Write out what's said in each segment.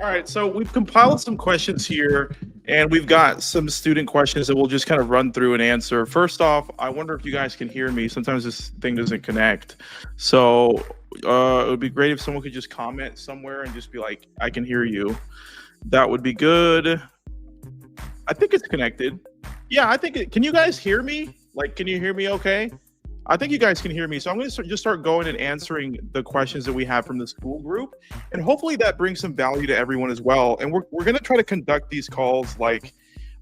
All right, so we've compiled some questions here, and we've got some student questions that we'll just kind of run through and answer. First off, I wonder if you guys can hear me. Sometimes this thing doesn't connect. So it would be great if someone could just comment somewhere and just be like, I can hear you. That would be good. I think it's connected. Yeah, I think can you guys hear me? Like, can you hear me okay? I think you guys can hear me. So I'm going to just start going and answering the questions that we have from the Skool group. And hopefully that brings some value to everyone as well. And we're going to try to conduct these calls like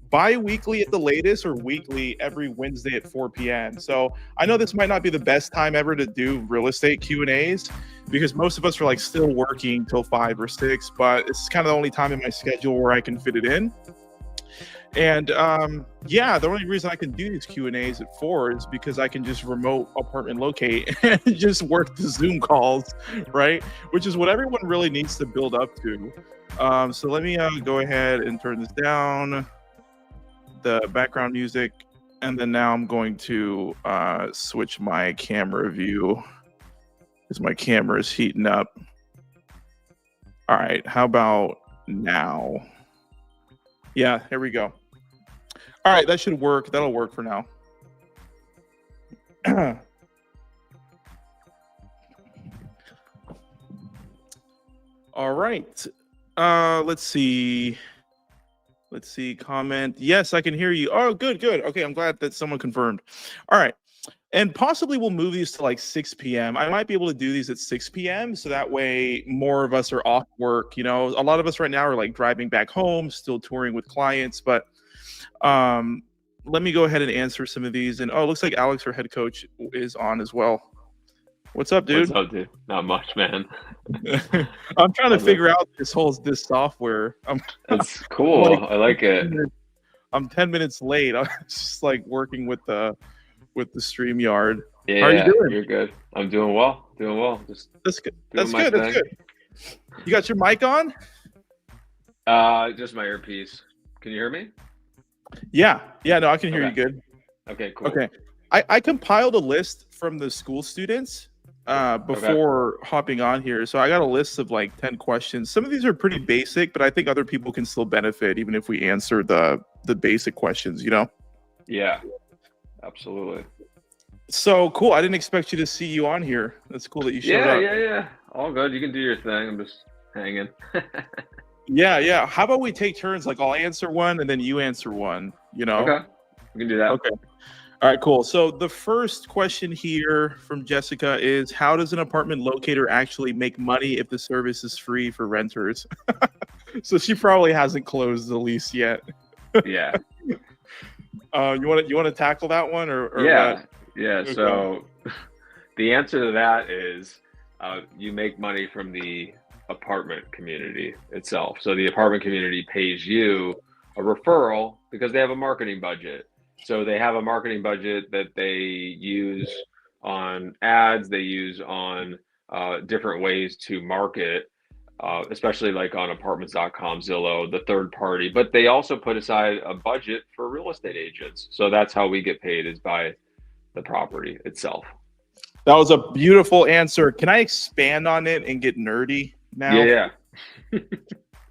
bi-weekly at the latest or weekly every Wednesday at 4 p.m. So I know this might not be the best time ever to do real estate Q&As because most of us are like still working till 5 or 6, but it's kind of the only time in my schedule where I can fit it in. And yeah, the only reason I can do these Q&As at 4 is because I can just remote apartment locate and just work the Zoom calls, right? Which is what everyone really needs to build up to. So let me go ahead and turn this down, the background music, and then now I'm going to switch my camera view because my camera is heating up. All right, how about now? Yeah, here we go. All right, that should work. That'll work for now. All right. Let's see. Let's see. Comment. Yes, I can hear you. Oh, good, good. Okay, I'm glad that someone confirmed. All right. And possibly we'll move these to like 6 p.m. I might be able to do these at 6 p.m. so that way more of us are off work. You know, a lot of us right now are like driving back home, still touring with clients. But let me go ahead and answer some of these. And oh, it looks like Alex, our head coach, is on as well. What's up, dude? What's up, dude? Not much, man. I'm trying to figure out this software. It's cool. I like it. I'm 10 minutes late. I'm just like working with the StreamYard. Yeah, how are you doing? You're good. I'm doing well. Doing well. Just that's good. That's good. That's good. You got your mic on? Just my earpiece. Can you hear me? Yeah. Yeah. No, I can hear you good. Okay. Cool. Okay. I compiled a list from the Skool students before hopping on here. So I got a list of like 10 questions. Some of these are pretty basic, but I think other people can still benefit even if we answer the basic questions, you know? Yeah, absolutely. So cool. I didn't expect you to see you on here. That's cool that you showed up. Yeah. All good. You can do your thing. I'm just hanging. Yeah. How about we take turns? Like I'll answer one and then you answer one, you know? Okay. We can do that. Okay. All right, cool. So the first question here from Jessica is, how does an apartment locator actually make money if the service is free for renters? So she probably hasn't closed the lease yet. Yeah. You want to tackle that one or yeah. what? Yeah. Okay. So the answer to that is you make money from the apartment community itself. So the apartment community pays you a referral because they have a marketing budget. So they have a marketing budget that they use on ads, they use on different ways to market, especially like on apartments.com, Zillow, the third party, but they also put aside a budget for real estate agents. So that's how we get paid, is by the property itself. That was a beautiful answer. Can I expand on it and get nerdy now? Yeah.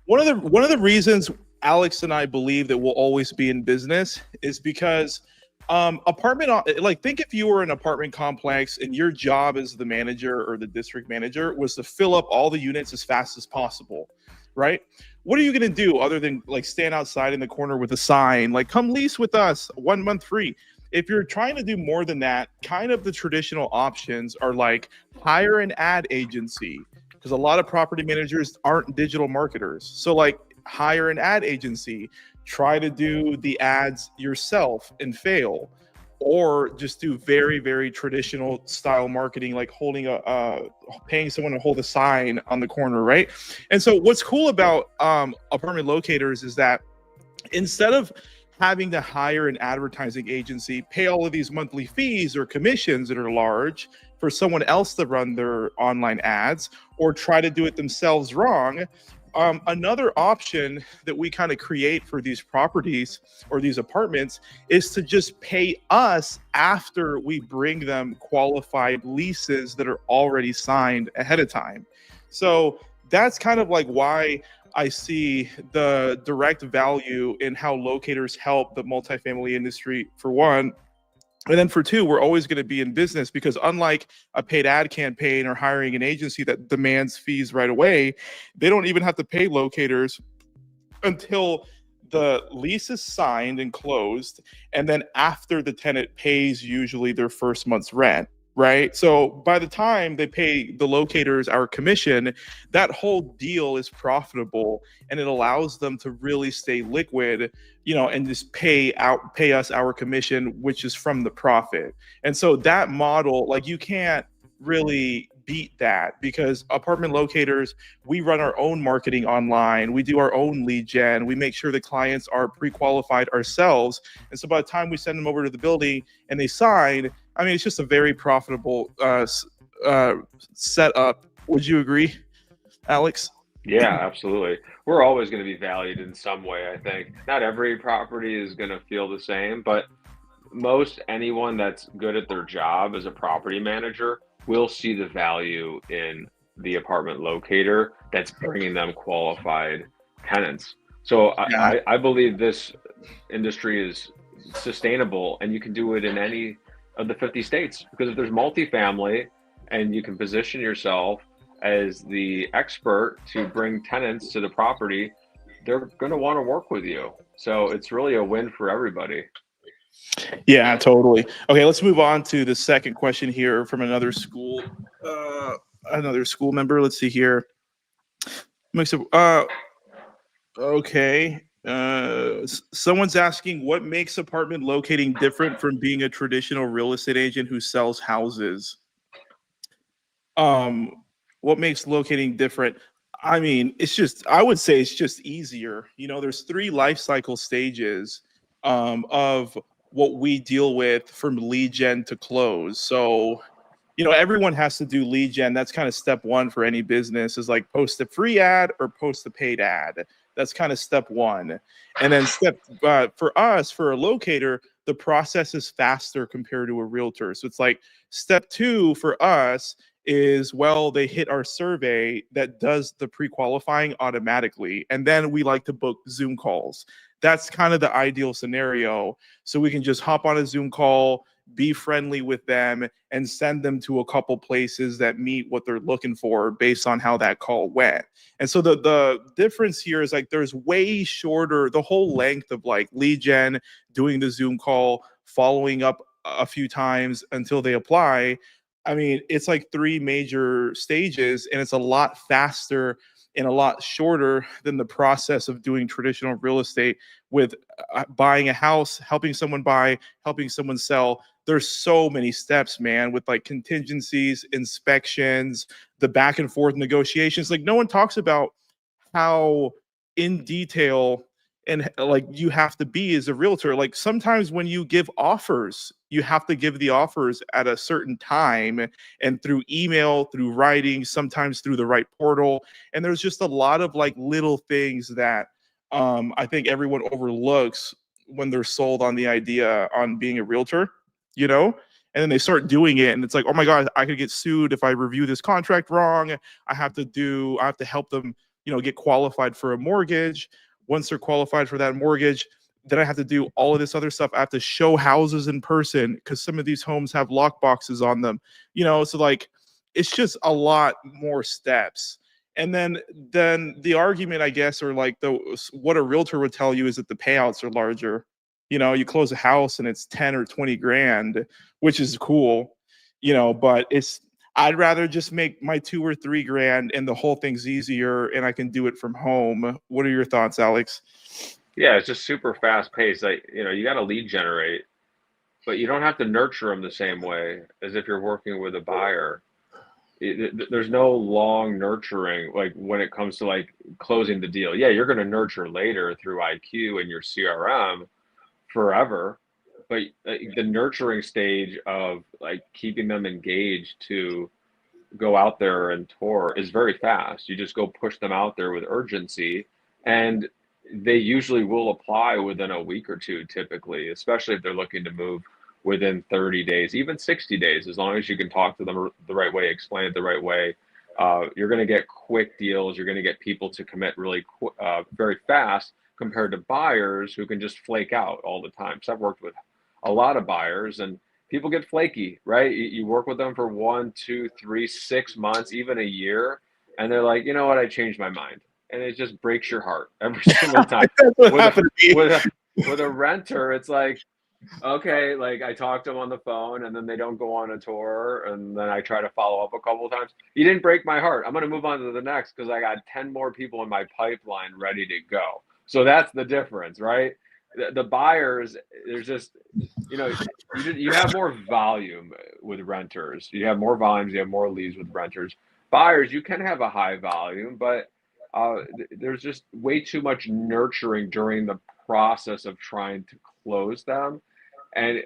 One of the reasons Alex and I believe that we'll always be in business is because think if you were an apartment complex and your job as the manager or the district manager was to fill up all the units as fast as possible, right? What are you going to do other than like stand outside in the corner with a sign like, come lease with us, 1 month free? If you're trying to do more than that, kind of the traditional options are like hire an ad agency, because a lot of property managers aren't digital marketers. So like hire an ad agency, try to do the ads yourself and fail, or just do very, very traditional style marketing, like paying someone to hold a sign on the corner, right? And so what's cool about apartment locators is that instead of having to hire an advertising agency, pay all of these monthly fees or commissions that are large for someone else to run their online ads, or try to do it themselves wrong, another option that we kind of create for these properties or these apartments is to just pay us after we bring them qualified leases that are already signed ahead of time. So that's kind of like why I see the direct value in how locators help the multifamily industry, for one. And then for two, we're always going to be in business because unlike a paid ad campaign or hiring an agency that demands fees right away, they don't even have to pay locators until the lease is signed and closed, and then after the tenant pays usually their first month's rent, right? So by the time they pay the locators our commission, that whole deal is profitable, and it allows them to really stay liquid, and just pay us our commission, which is from the profit. And so that model, like, you can't really beat that, because apartment locators, we run our own marketing online, we do our own lead gen, we make sure the clients are pre-qualified ourselves, and so by the time we send them over to the building and they sign, I mean, it's just a very profitable setup. Would you agree, Alex? Yeah, absolutely. We're always going to be valued in some way, I think. Not every property is going to feel the same, but most anyone that's good at their job as a property manager will see the value in the apartment locator that's bringing them qualified tenants. So Yeah. I believe this industry is sustainable, and you can do it in any of the 50 states, because if there's multifamily and you can position yourself as the expert to bring tenants to the property, they're going to want to work with you. So it's really a win for everybody. Yeah, totally. Okay, let's move on to the second question here from another school member. Let's see here. Okay. Someone's asking, what makes apartment locating different from being a traditional real estate agent who sells houses? What makes locating different? I mean, I would say it's just easier. There's 3 life cycle stages of what we deal with from lead gen to close. So, everyone has to do lead gen. That's kind of step 1 for any business, is like post a free ad or post a paid ad. That's kind of step 1. And then for us, for a locator, the process is faster compared to a realtor. So it's like step 2 for us is, well, they hit our survey that does the pre-qualifying automatically. And then we like to book Zoom calls. That's kind of the ideal scenario. So we can just hop on a Zoom call, be friendly with them, and send them to a couple places that meet what they're looking for based on how that call went. And so the difference here is, like, there's way shorter, the whole length of like lead gen, doing the Zoom call, following up a few times until they apply. I mean, it's like 3 major stages, and it's a lot faster and a lot shorter than the process of doing traditional real estate with buying a house, helping someone buy, helping someone sell. There's so many steps, man, with like contingencies, inspections, the back and forth negotiations. Like, no one talks about how in detail and like you have to be as a realtor. Like, sometimes when you give offers, you have to give the offers at a certain time, and through email, through writing, sometimes through the right portal. And there's just a lot of like little things that I think everyone overlooks when they're sold on the idea on being a realtor, and then they start doing it, and it's like, oh my God, I could get sued if I review this contract wrong. I have to help them, get qualified for a mortgage. Once they're qualified for that mortgage, then I have to do all of this other stuff. I have to show houses in person because some of these homes have lock boxes on them, so like it's just a lot more steps. And then the argument, I guess, or like what a realtor would tell you is that the payouts are larger. You close a house and it's 10 or 20 grand, which is cool, but I'd rather just make my 2 or 3 grand and the whole thing's easier and I can do it from home. What are your thoughts, Alex? Yeah, it's just super fast paced. Like, you got to lead generate, but you don't have to nurture them the same way as if you're working with a buyer. There's no long nurturing, like when it comes to like closing the deal. Yeah, you're going to nurture later through IQ and your CRM forever, but the nurturing stage of like keeping them engaged to go out there and tour is very fast. You just go push them out there with urgency, and they usually will apply within a week or 2 typically, especially if they're looking to move within 30 days, even 60 days, as long as you can talk to them the right way, explain it the right way. You're going to get quick deals. You're going to get people to commit really very fast compared to buyers who can just flake out all the time. So I've worked with a lot of buyers, and people get flaky, right? You work with them for 1, 2, 3, 6 months, even a year, and they're like, you know what, I changed my mind. And it just breaks your heart every single time. That's what With happened to me. with a renter, it's like, okay, like I talked to them on the phone and then they don't go on a tour, and then I try to follow up a couple of times. You didn't break my heart. I'm going to move on to the next because I got 10 more people in my pipeline ready to go. So that's the difference, right? The buyers, there's just, you know, you have more volume with renters. You have more volumes, you have more leads with renters. Buyers, you can have a high volume, but there's just way too much nurturing during the process of trying to close them, and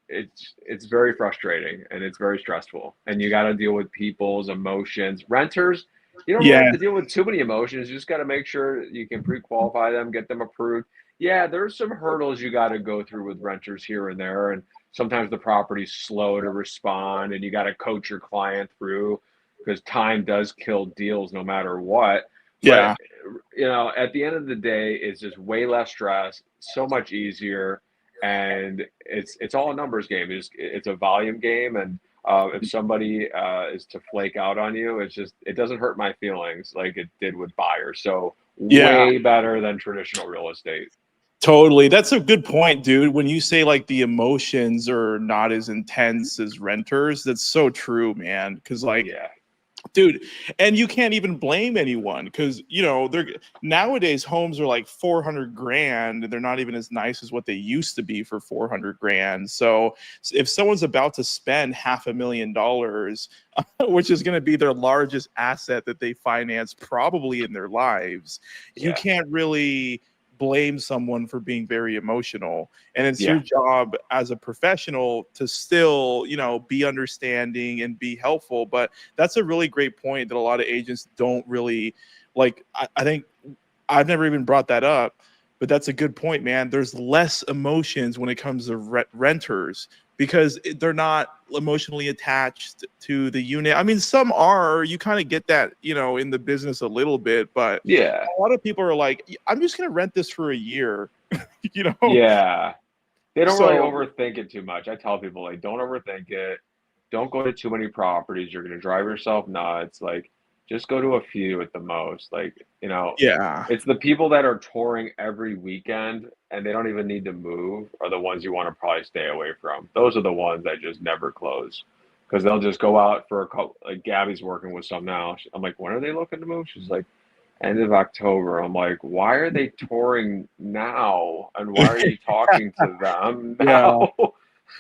it's very frustrating and it's very stressful. And you got to deal with people's emotions. Renters, you don't really Yeah, have to deal with too many emotions. You just got to make sure you can pre-qualify them, get them approved. Yeah, there's some hurdles you got to go through with renters here and there, and sometimes the property's slow to respond, and you got to coach your client through because time does kill deals no matter what. yeah, But you know, at the end of the day, it's just way less stress, so much easier, and it's all a numbers game. It's a volume game, and if somebody is to flake out on you, it doesn't hurt my feelings like it did with buyers. So yeah. way better than traditional real estate. Totally. That's a good point, dude. When you say like the emotions are not as intense as renters, that's so true, man. Because like, Yeah, dude, and you can't even blame anyone because they're nowadays homes are like 400 grand and they're not even as nice as what they used to be for 400 grand. So if someone's about to spend $500,000, which is going to be their largest asset that they finance probably in their lives, you yeah, can't really blame someone for being very emotional, and it's your yeah, job as a professional to still be understanding and be helpful. But that's a really great point that a lot of agents don't really like. I think I've never even brought that up, but that's a good point, man. There's less emotions when it comes to renters because they're not emotionally attached to the unit. I mean, some are. You kind of get that, in the business a little bit, but yeah, a lot of people are like, I'm just going to rent this for a year, you know? yeah. They don't really So, overthink it too much. I tell people, like, don't overthink it. Don't go to too many properties. You're going to drive yourself nuts. Like, just go to a few at the most. Like, yeah. it's the people that are touring every weekend and they don't even need to move are the ones you want to probably stay away from. Those are the ones that just never close because they'll just go out for a couple. Like, Gabby's working with some now. I'm like, when are they looking to move? She's like, end of October. I'm like, why are they touring now? And why are you talking to them Yeah. now?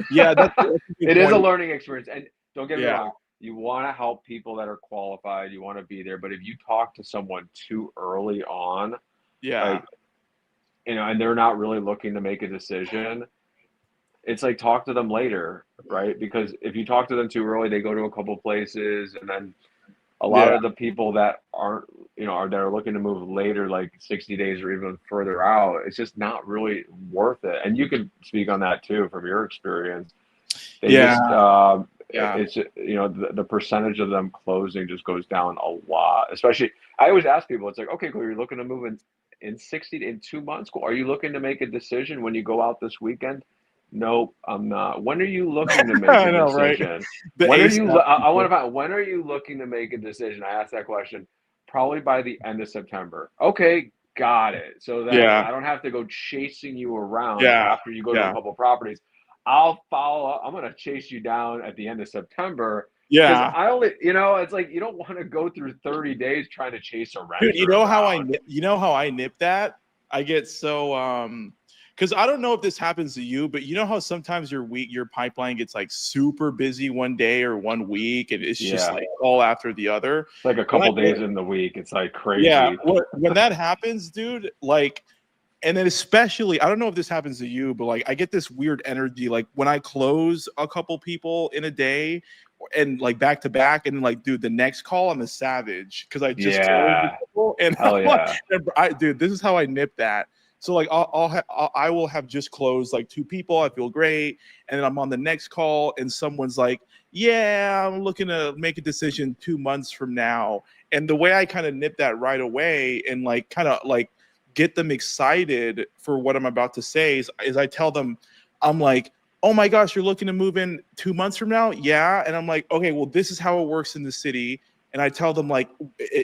Yeah. That's a good It is a point. learning experience. And don't get me Yeah. wrong, you want to help people that are qualified, you want to be there. But if you talk to someone too early on, Yeah. like, and they're not really looking to make a decision, it's like talk to them later, right? Because if you talk to them too early, they go to a couple places, and then a lot Yeah. of the people that aren't, that are looking to move later, like 60 days or even further out, it's just not really worth it. And you can speak on that too from your experience. They Yeah. just, Yeah. it's, the percentage of them closing just goes down a lot. Especially, I always ask people, it's like, okay, cool, you're looking to move in 2 months. Cool. Are you looking to make a decision when you go out this weekend? Nope, I'm not. When are you looking to make a I know, right? decision? The When are you? ASAP I want to people. find. When are you looking to make a decision? I asked that question. Probably by the end of September. Okay, got it. So then Yeah. I don't have to go chasing you around Yeah. after you go to a Yeah. couple properties. I'll follow up. I'm going to chase you down at the end of September because Yeah. I only, it's like you don't want to go through 30 days trying to chase a Dude, renter around. you know how I nip that? I get so because I don't know if this happens to you, but you know how sometimes your pipeline gets like super busy one day or one week, and it's just Yeah. like all after the other. It's like a When I couple get days in the week. It's like Yeah, crazy. when that happens, dude, like, and then especially, I don't know if this happens to you, but like I get this weird energy like when I close a couple people in a day and like back to back, and like, dude, the next call I'm a savage because I just closed a Yeah. couple, and Hell yeah. dude, this is how I nip that. So like I will have just closed like two people. I feel great, and then I'm on the next call, and someone's like, yeah, I'm looking to make a decision 2 months from now. And the way I kind of nip that right away and like kind of like get them excited for what I'm about to say is I tell them, I'm like, oh my gosh, you're looking to move in 2 months from now? Yeah. And I'm like, okay, well, this is how it works in the city. And I tell them, like,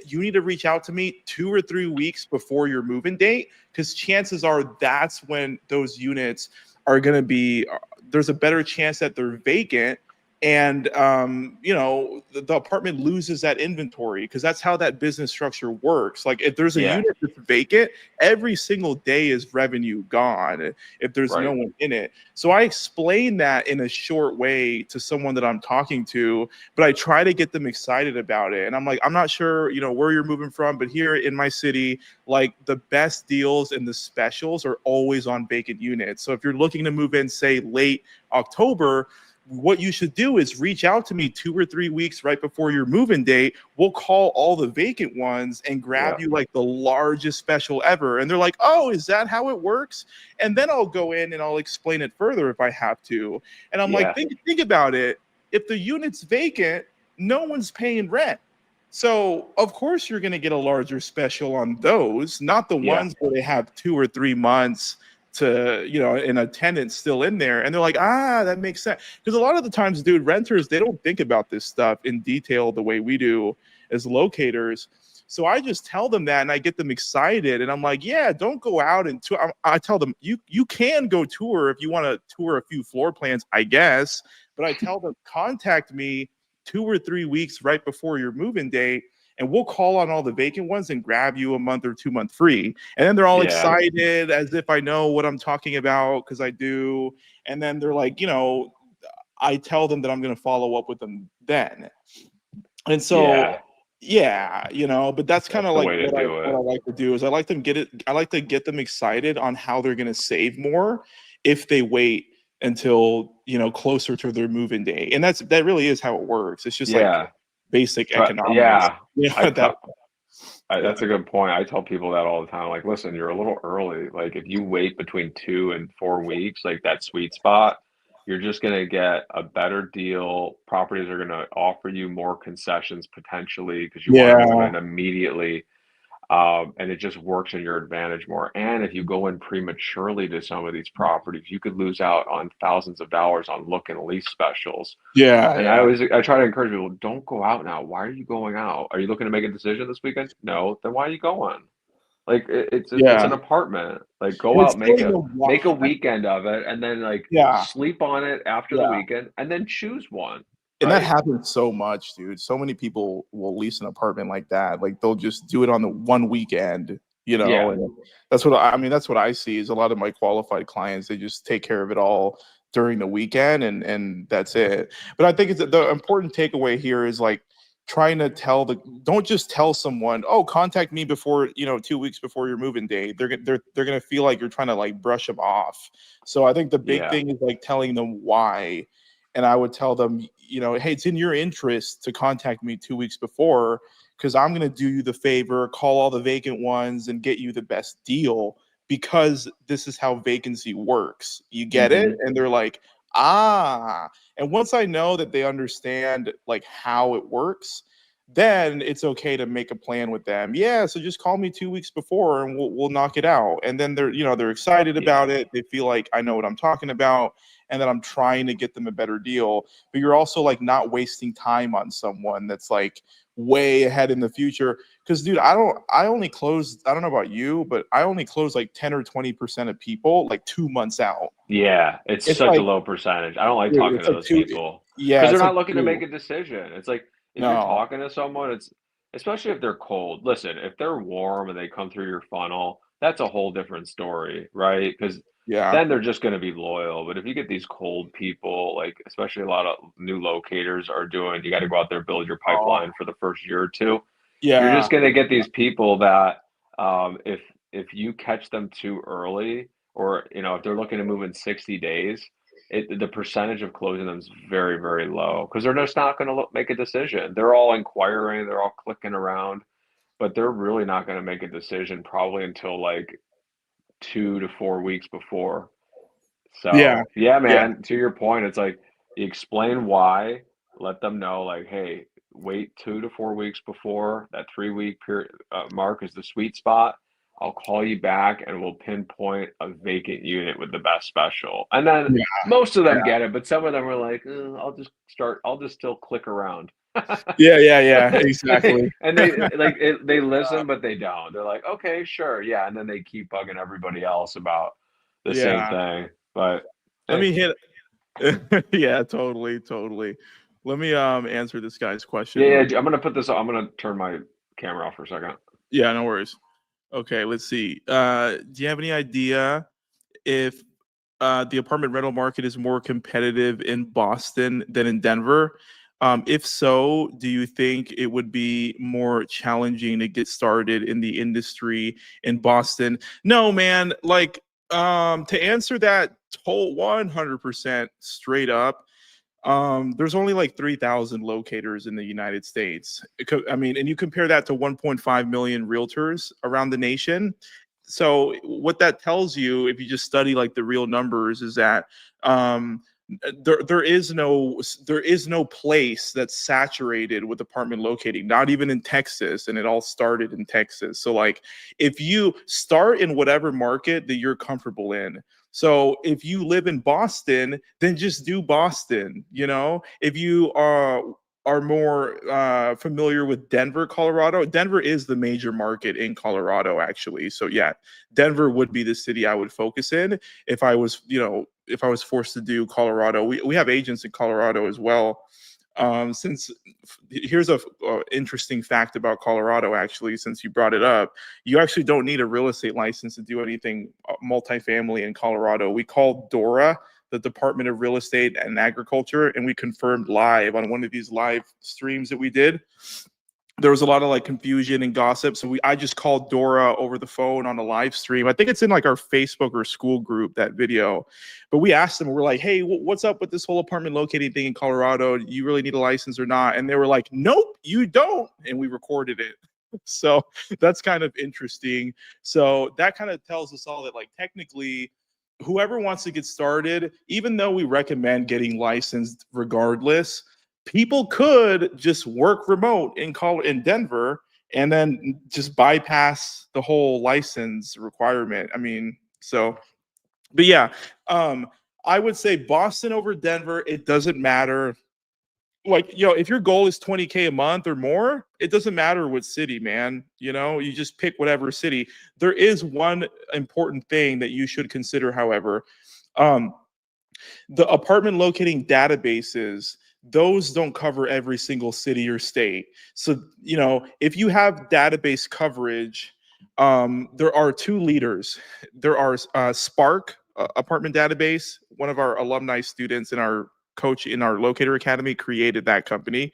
you need to reach out to me 2 or 3 weeks before your move-in date, because chances are that's when those units are going to be, there's a better chance that they're vacant, and the apartment loses that inventory, because that's how that business structure works. Like, if there's a Yeah. unit that's vacant, every single day is revenue gone if there's no Right. one in it. So I explain that in a short way to someone that I'm talking to, but I try to get them excited about it. And I'm like, I'm not sure where you're moving from, but here in my city, like, the best deals and the specials are always on vacant units. So if you're looking to move in, say, late October, what you should do is reach out to me 2 or 3 weeks right before your move-in date. We'll call all the vacant ones and grab Yeah. you like the largest special ever. And they're like, oh, is that how it works? And then I'll go in and I'll explain it further if I have to. And I'm like, Yeah. think about it. If the unit's vacant, no one's paying rent. So of course you're going to get a larger special on those, not the Yeah. ones where they have 2 or 3 months to, in a tenant still in there. And they're like, that makes sense. Because a lot of the times, dude, renters, they don't think about this stuff in detail the way we do as locators. So I just tell them that, and I get them excited. And I'm like, yeah, don't go out and tour. I tell them, you can go tour if you want to tour a few floor plans, I guess. But I tell them, contact me 2 or 3 weeks right before your move-in date, and we'll call on all the vacant ones and grab you a month or 2 month free. And then they're all Yeah. excited as if I know what I'm talking about, because I do. And then they're like, I tell them that I'm going to follow up with them then. And so, Yeah. yeah, but that's kind That's of the like way to what I do what it. I like to do is I like to get them excited on how they're going to save more if they wait until closer to their move-in day. And that really is how it works. It's just like Yeah. basic economics. Yeah. I At that tell point. Yeah. That's a good point. I tell people that all the time. Like, listen, you're a little early. Like, if you wait between 2 and 4 weeks, like that sweet spot, you're just going to get a better deal. Properties are going to offer you more concessions potentially because you want to move Yeah. in immediately. And it just works in your advantage more. And if you go in prematurely to some of these properties, you could lose out on thousands of dollars on look and lease specials. Yeah. And Yeah. I try to encourage people, don't go out now. Why are you going out? Are you looking to make a decision this weekend? No, then why are you going? Like it's Yeah. an apartment. Like go And it's out, telling them make a why. weekend of it, and then like Yeah. sleep on it after the Yeah. weekend, and then choose one. And that Right? happens so much, dude. So many people will lease an apartment like that. Like, they'll just do it on the one weekend, Yeah, and that's what I mean. That's what I see is a lot of my qualified clients. They just take care of it all during the weekend, and that's it. But I think the important takeaway here is like trying to don't just tell someone, oh, contact me before 2 weeks before your moving day. They're gonna feel like you're trying to like brush them off. So I think the big yeah, thing is like telling them why. And I would tell them, hey, it's in your interest to contact me 2 weeks before, because I'm going to do you the favor, call all the vacant ones and get you the best deal, because this is how vacancy works. You get it? hmm And they're like, ah. And once I know that they understand like how it works, then it's okay to make a plan with them. Yeah, so just call me 2 weeks before and we'll knock it out. And then they're excited about yeah, it. They feel like I know what I'm talking about, and that I'm trying to get them a better deal. But you're also like not wasting time on someone that's like way ahead in the future. Because, dude, I only close, I don't know about you, but I only close like 10 or 20% of people like 2 months out. yeah. It's It's such a like, low percentage. I don't like dude, talking it's to like those two. people Yeah, because they're it's like not looking to make two. a decision. It's like if you're No. talking to someone, it's especially if they're cold. Listen, if they're warm and they come through your funnel, that's a whole different story, right? Because Yeah. then they're just going to be loyal. But if you get these cold people, like especially a lot of new locators are doing, you got to go out there, build your Oh, pipeline for the first year or two. You're yeah. just going to get these people that if you catch them too early, or if they're looking to move in 60 days, the percentage of closing them is very, very low because they're just not going to make a decision. They're all inquiring, they're all clicking around, but they're really not going to make a decision probably until like 2 to 4 weeks before. Yeah. So, yeah, Yeah. man, to your point, it's like you explain why, let them know, like, hey, wait 2 to 4 weeks before that 3-week period mark is the sweet spot. I'll call you back and we'll pinpoint a vacant unit with the best special. And then Yeah, most of them yeah, get it, but some of them are like, I'll just still click around. yeah, exactly. And they listen, but they don't. They're like, okay, sure, yeah, and then they keep bugging everybody else about the same Yeah. thing. But Let hey, me hit. Yeah, totally. Let me answer this guy's question yeah, real yeah, quick. I'm gonna put this. I'm gonna turn my camera off for a second. Yeah, no worries. Okay, let's see. Do you have any idea if the apartment rental market is more competitive in Boston than in Denver? If so, do you think it would be more challenging to get started in the industry in Boston? No, man. Like, to answer that 100% straight up, there's only like 3,000 locators in the United States. I mean, and you compare that to 1.5 million realtors around the nation. So what that tells you, if you just study like the real numbers, is that um, there is no place that's saturated with apartment locating, not even in Texas, and it all started in Texas. So like, if you start in whatever market that you're comfortable in, so if you live in Boston, then just do Boston. You know, if you are more familiar with Denver, Colorado, Denver is the major market in Colorado, actually. So yeah, Denver would be the city I would focus in if I was, if I was forced to do Colorado. We have agents in Colorado as well. Since here's a interesting fact about Colorado, actually, since you brought it up, you actually don't need a real estate license to do anything multifamily in Colorado. We call DORA, the Department of Real Estate and Agriculture, and we confirmed live on one of these live streams that we did. There was a lot of like confusion and gossip. So I just called Dora over the phone on a live stream. I think it's in like our Facebook or Skool group, that video. But we asked them, we're like, hey, what's up with this whole apartment locating thing in Colorado? Do you really need a license or not? And they were like, nope, you don't. And we recorded it. So that's kind of interesting. So that kind of tells us all that, like, technically, whoever wants to get started, even though we recommend getting licensed regardless, people could just work remote in Denver and then just bypass the whole license requirement. I mean, so, but yeah, I would say Boston over Denver. It doesn't matter. Like, if your goal is 20K a month or more, it doesn't matter what city, man. You just pick whatever city. There is one important thing that you should consider, however. Um, the apartment locating databases, those don't cover every single city or state. So, if you have database coverage, there are two leaders. There are Spark apartment database. One of our alumni students and our coach in our Locator Academy created that company.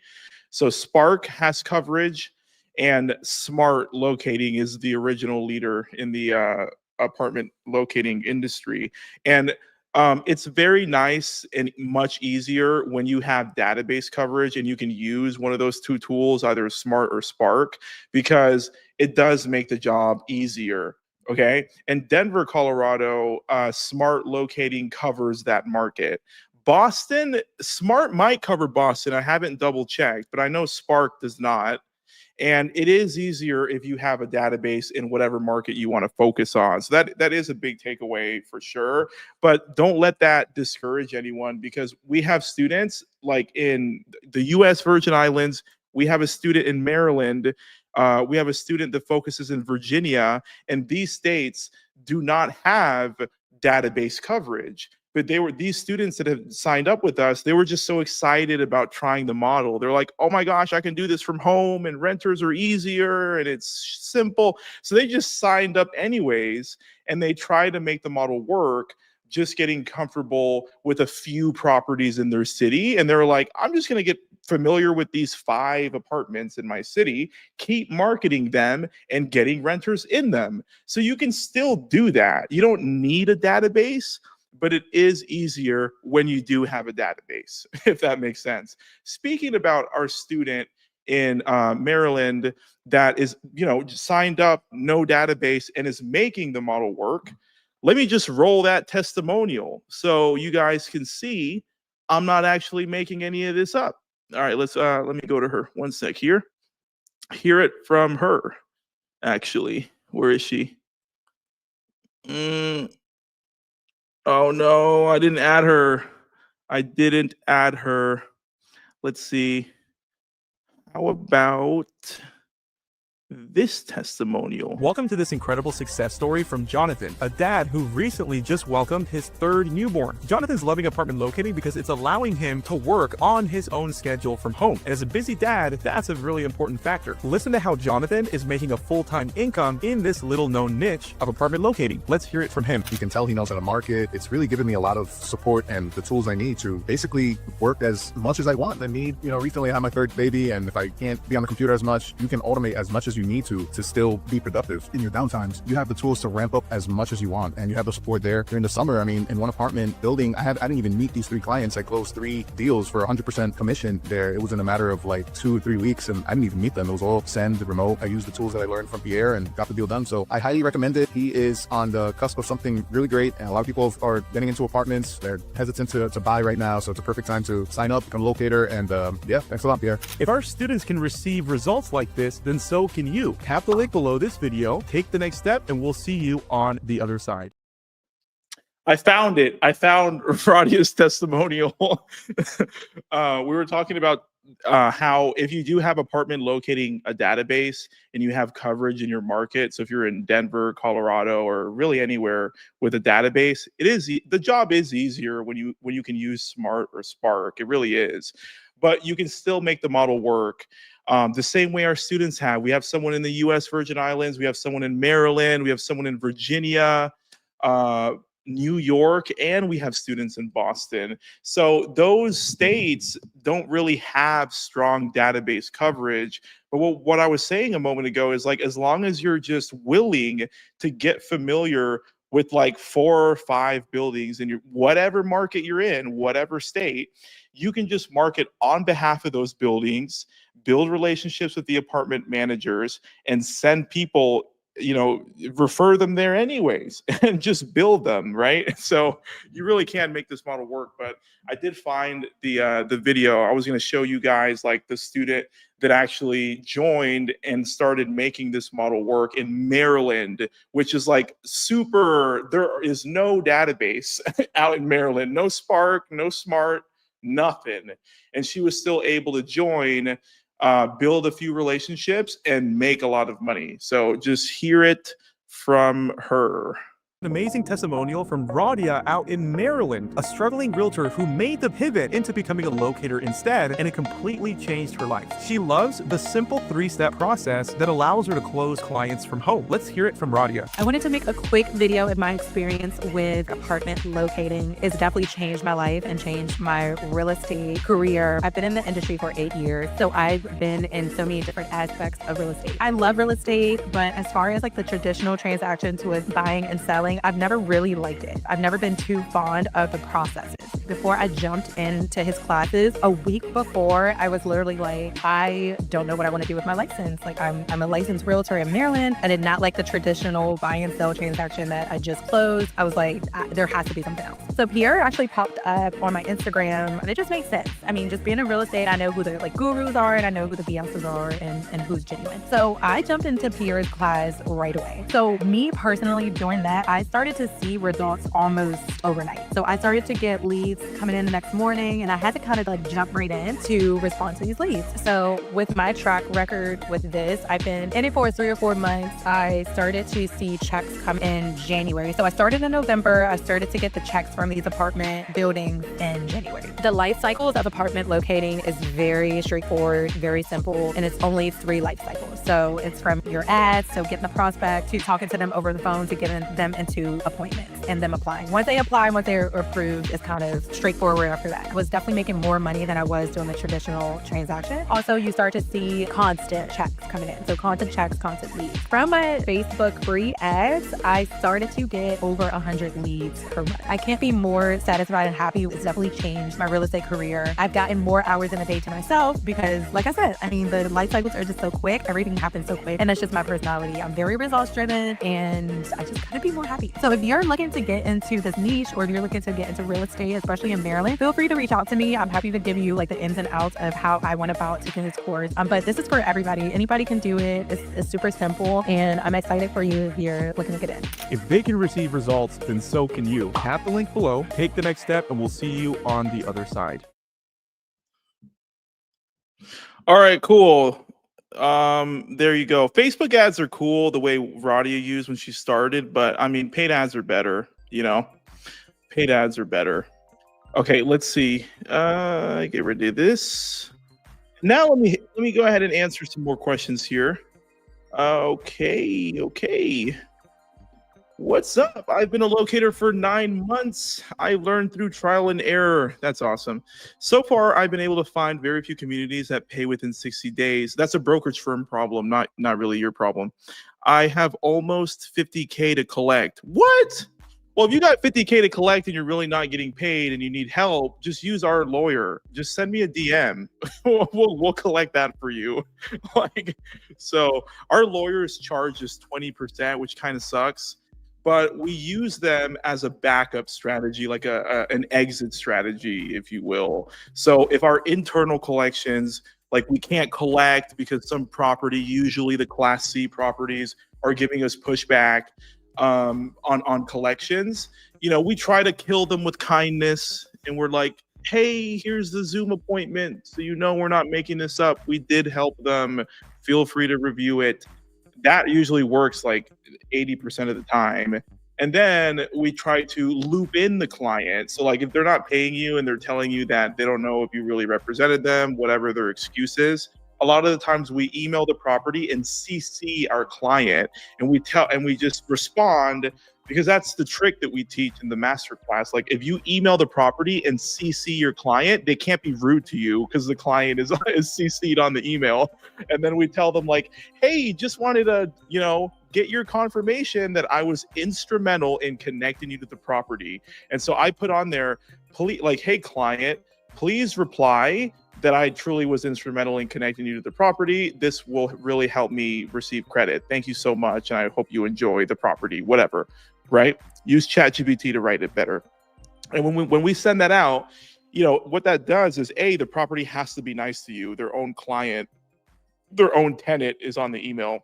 So Spark has coverage, and Smart Locating is the original leader in the apartment locating industry. And it's very nice and much easier when you have database coverage and you can use one of those two tools, either Smart or Spark, because it does make the job easier. Okay. And Denver, Colorado, Smart Locating covers that market. Boston, Smart might cover Boston. I haven't double checked, but I know Spark does not. And it is easier if you have a database in whatever market you want to focus on. So that is a big takeaway for sure. But don't let that discourage anyone, because we have students like in the US Virgin Islands. We have a student in Maryland. We have a student that focuses in Virginia. And these states do not have database coverage. But these students that have signed up with us, they were just so excited about trying the model. They're like, oh my gosh, I can do this from home, and renters are easier and it's simple. So they just signed up anyways, and they try to make the model work, just getting comfortable with a few properties in their city. And they're like, I'm just going to get familiar with these 5 apartments in my city, keep marketing them and getting renters in them. So you can still do that. You don't need a database, but it is easier when you do have a database, if that makes sense. Speaking about our student in Maryland that is, signed up, no database, and is making the model work, let me just roll that testimonial so you guys can see I'm not actually making any of this up. All right, let me go to her. One sec here. Hear it from her. Actually, where is she? Mm, oh no, I didn't add her. I didn't add her. Let's see. How about this testimonial? Welcome to this incredible success story from Jonathan, a dad who recently just welcomed his third newborn. Jonathan's loving apartment locating because it's allowing him to work on his own schedule from home. And as a busy dad, that's a really important factor. Listen to how Jonathan is making a full-time income in this little-known niche of apartment locating. Let's hear it from him. You can tell he knows how to market. It's really given me a lot of support and the tools I need to basically work as much as I want. I need, recently I had my third baby, and if I can't be on the computer as much, you can automate as much as you need to still be productive. In your downtimes, you have the tools to ramp up as much as you want, and you have the support there. During the summer, in one apartment building, I didn't even meet these 3 clients. I closed 3 deals for 100% commission there. It was in a matter of like 2 or 3 weeks, and I didn't even meet them. It was all send, remote. I used the tools that I learned from Pierre and got the deal done. So I highly recommend it. He is on the cusp of something really great, and a lot of people are getting into apartments. They're hesitant to buy right now, so it's a perfect time to sign up, become a locator, and yeah, thanks a lot, Pierre. If our students can receive results like this, then so can you. Tap the link below this video, take the next step, and we'll see you on the other side. I found it. I found Radia's testimonial. We were talking about how if you do have apartment locating a database and you have coverage in your market, so if you're in Denver, Colorado, or really anywhere with a database, the job is easier when you can use Smart or Spark. It really is, but you can still make the model work. The same way our students have. We have someone in the U.S. Virgin Islands. We have someone in Maryland. We have someone in Virginia, New York, and we have students in Boston. So those states don't really have strong database coverage. But what I was saying a moment ago is, like, as long as you're just willing to get familiar with like 4 or 5 buildings in your whatever market you're in, whatever state, you can just market on behalf of those buildings, build relationships with the apartment managers, and send people, refer them there anyways, and just build them, right? So you really can make this model work. But I did find the video. I was going to show you guys like the student that actually joined and started making this model work in Maryland, which is like super. There is no database out in Maryland, no Spark, no Smart, nothing. And she was still able to join, build a few relationships, and make a lot of money. So just hear it from her. An amazing testimonial from Radia out in Maryland, a struggling realtor who made the pivot into becoming a locator instead, and it completely changed her life. She loves the simple 3-step process that allows her to close clients from home. Let's hear it from Radia. I wanted to make a quick video of my experience with apartment locating. It's definitely changed my life and changed my real estate career. I've been in the industry for 8 years, so I've been in so many different aspects of real estate. I love real estate, but as far as like the traditional transactions with buying and selling, I've never really liked it. I've never been too fond of the processes. Before I jumped into his classes, a week before, I was literally like, I don't know what I want to do with my license. Like, I'm a licensed realtor in Maryland. I did not like the traditional buy and sell transaction that I just closed. I was like, there has to be something else. So Pierre actually popped up on my Instagram, and it just makes sense. I mean, just being in real estate, I know who the gurus are, and I know who the BSs are, and who's genuine. So I jumped into Pierre's class right away. So me personally, during that, I started to see results almost overnight. So I started to get leads coming in the next morning, and I had to kind of like jump right in to respond to these leads. So with my track record with this, I've been in it for 3 or 4 months. I started to see checks come in January. So I started in November. I started to get the checks from these apartment buildings in January. The life cycles of apartment locating is very straightforward, very simple, and it's only 3 life cycles. So it's from your ads, so getting the prospect, to talking to them over the phone, to getting them into appointments and them applying. Once they apply, once they're approved, it's kind of straightforward after that. I was definitely making more money than I was doing the traditional transaction. Also, you start to see constant checks coming in. So constant checks, constant leads. From my Facebook free ads, I started to get over 100 leads per month. I can't be more satisfied and happy. It's definitely changed my real estate career. I've gotten more hours in a day to myself because, like I said, I mean, the life cycles are just so quick. Everything happens so quick. And that's just my personality. I'm very results driven, and I just gotta be more happy happy. So if you're looking to get into this niche, or if you're looking to get into real estate, especially in Maryland, feel free to reach out to me. I'm happy to give you like the ins and outs of how I went about taking this course. But this is for everybody. Anybody can do it. It's super simple, and I'm excited for you if you're looking to get in. If they can receive results, then so can you. Tap the link below, take the next step, and we'll see you on the other side. All right, cool. There you go. Facebook ads are cool the way Radia used when she started, but I mean, paid ads are better, you know, paid ads are better. Okay, let's see. Get rid of this. Now let me go ahead and answer some more questions here. Okay. What's up? I've been a locator for 9 months. I learned through trial and error. That's awesome. So far, I've been able to find very few communities that pay within 60 days. That's a brokerage firm problem, not really your problem. I have almost 50K to collect. What? Well, if you got 50K to collect and you're really not getting paid and you need help, just use our lawyer. Just send me a DM. we'll collect that for you. So our lawyers charge us 20%, which kind of sucks. But we use them as a backup strategy, like an exit strategy, if you will. So if our internal collections, like we can't collect because some property, usually the Class C properties, are giving us pushback on collections, you know, we try to kill them with kindness, and we're like, hey, here's the Zoom appointment, so you know we're not making this up. We did help them. Feel free to review it. That usually works like 80% of the time. And then we try to loop in the client. So like if they're not paying you and they're telling you that they don't know if you really represented them, whatever their excuse is, a lot of the times we email the property and CC our client, and we just respond, because that's the trick that we teach in the Masterclass. Like if you email the property and CC your client, they can't be rude to you because the client is CC'd on the email. And then we tell them like, hey, just wanted to, you know, get your confirmation that I was instrumental in connecting you to the property. And so I put on there, please, like, hey client, please reply that I truly was instrumental in connecting you to the property. This will really help me receive credit. Thank you so much. And I hope you enjoy the property, whatever, right? Use ChatGPT to write it better. And when we send that out, you know, what that does is the property has to be nice to you. Their own client, their own tenant is on the email.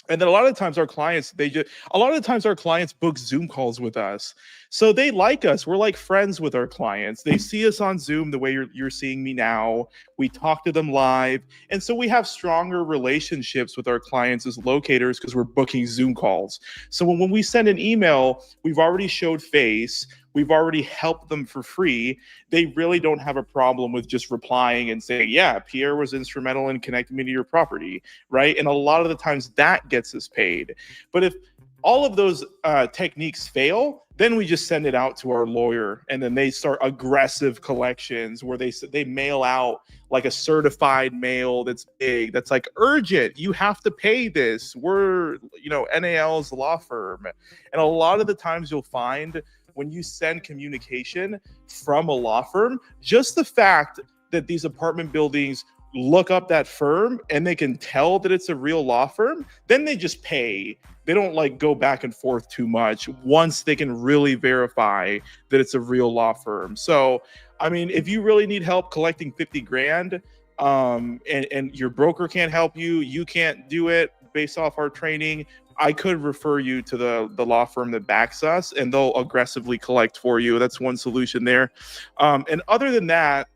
And then a lot of times our clients, our clients book Zoom calls with us. So they like us. We're like friends with our clients. They see us on Zoom the way you're seeing me now. We talk to them live. And so we have stronger relationships with our clients as locators because we're booking Zoom calls. So when we send an email, we've already showed face. We've already helped them for free. They really don't have a problem with just replying and saying, yeah, Pierre was instrumental in connecting me to your property, right? And a lot of the times that gets us paid. But if all of those techniques fail, then we just send it out to our lawyer, and then they start aggressive collections where they mail out like a certified mail that's big, that's like urgent. You have to pay this. We're, you know, NAL's law firm. And a lot of the times you'll find when you send communication from a law firm, just the fact that these apartment buildings look up that firm and they can tell that it's a real law firm, then they just pay. They don't like go back and forth too much once they can really verify that it's a real law firm. So, I mean, if you really need help collecting 50 grand and your broker can't help you, you can't do it based off our training, I could refer you to the law firm that backs us, and they'll aggressively collect for you. That's one solution there. And other than that,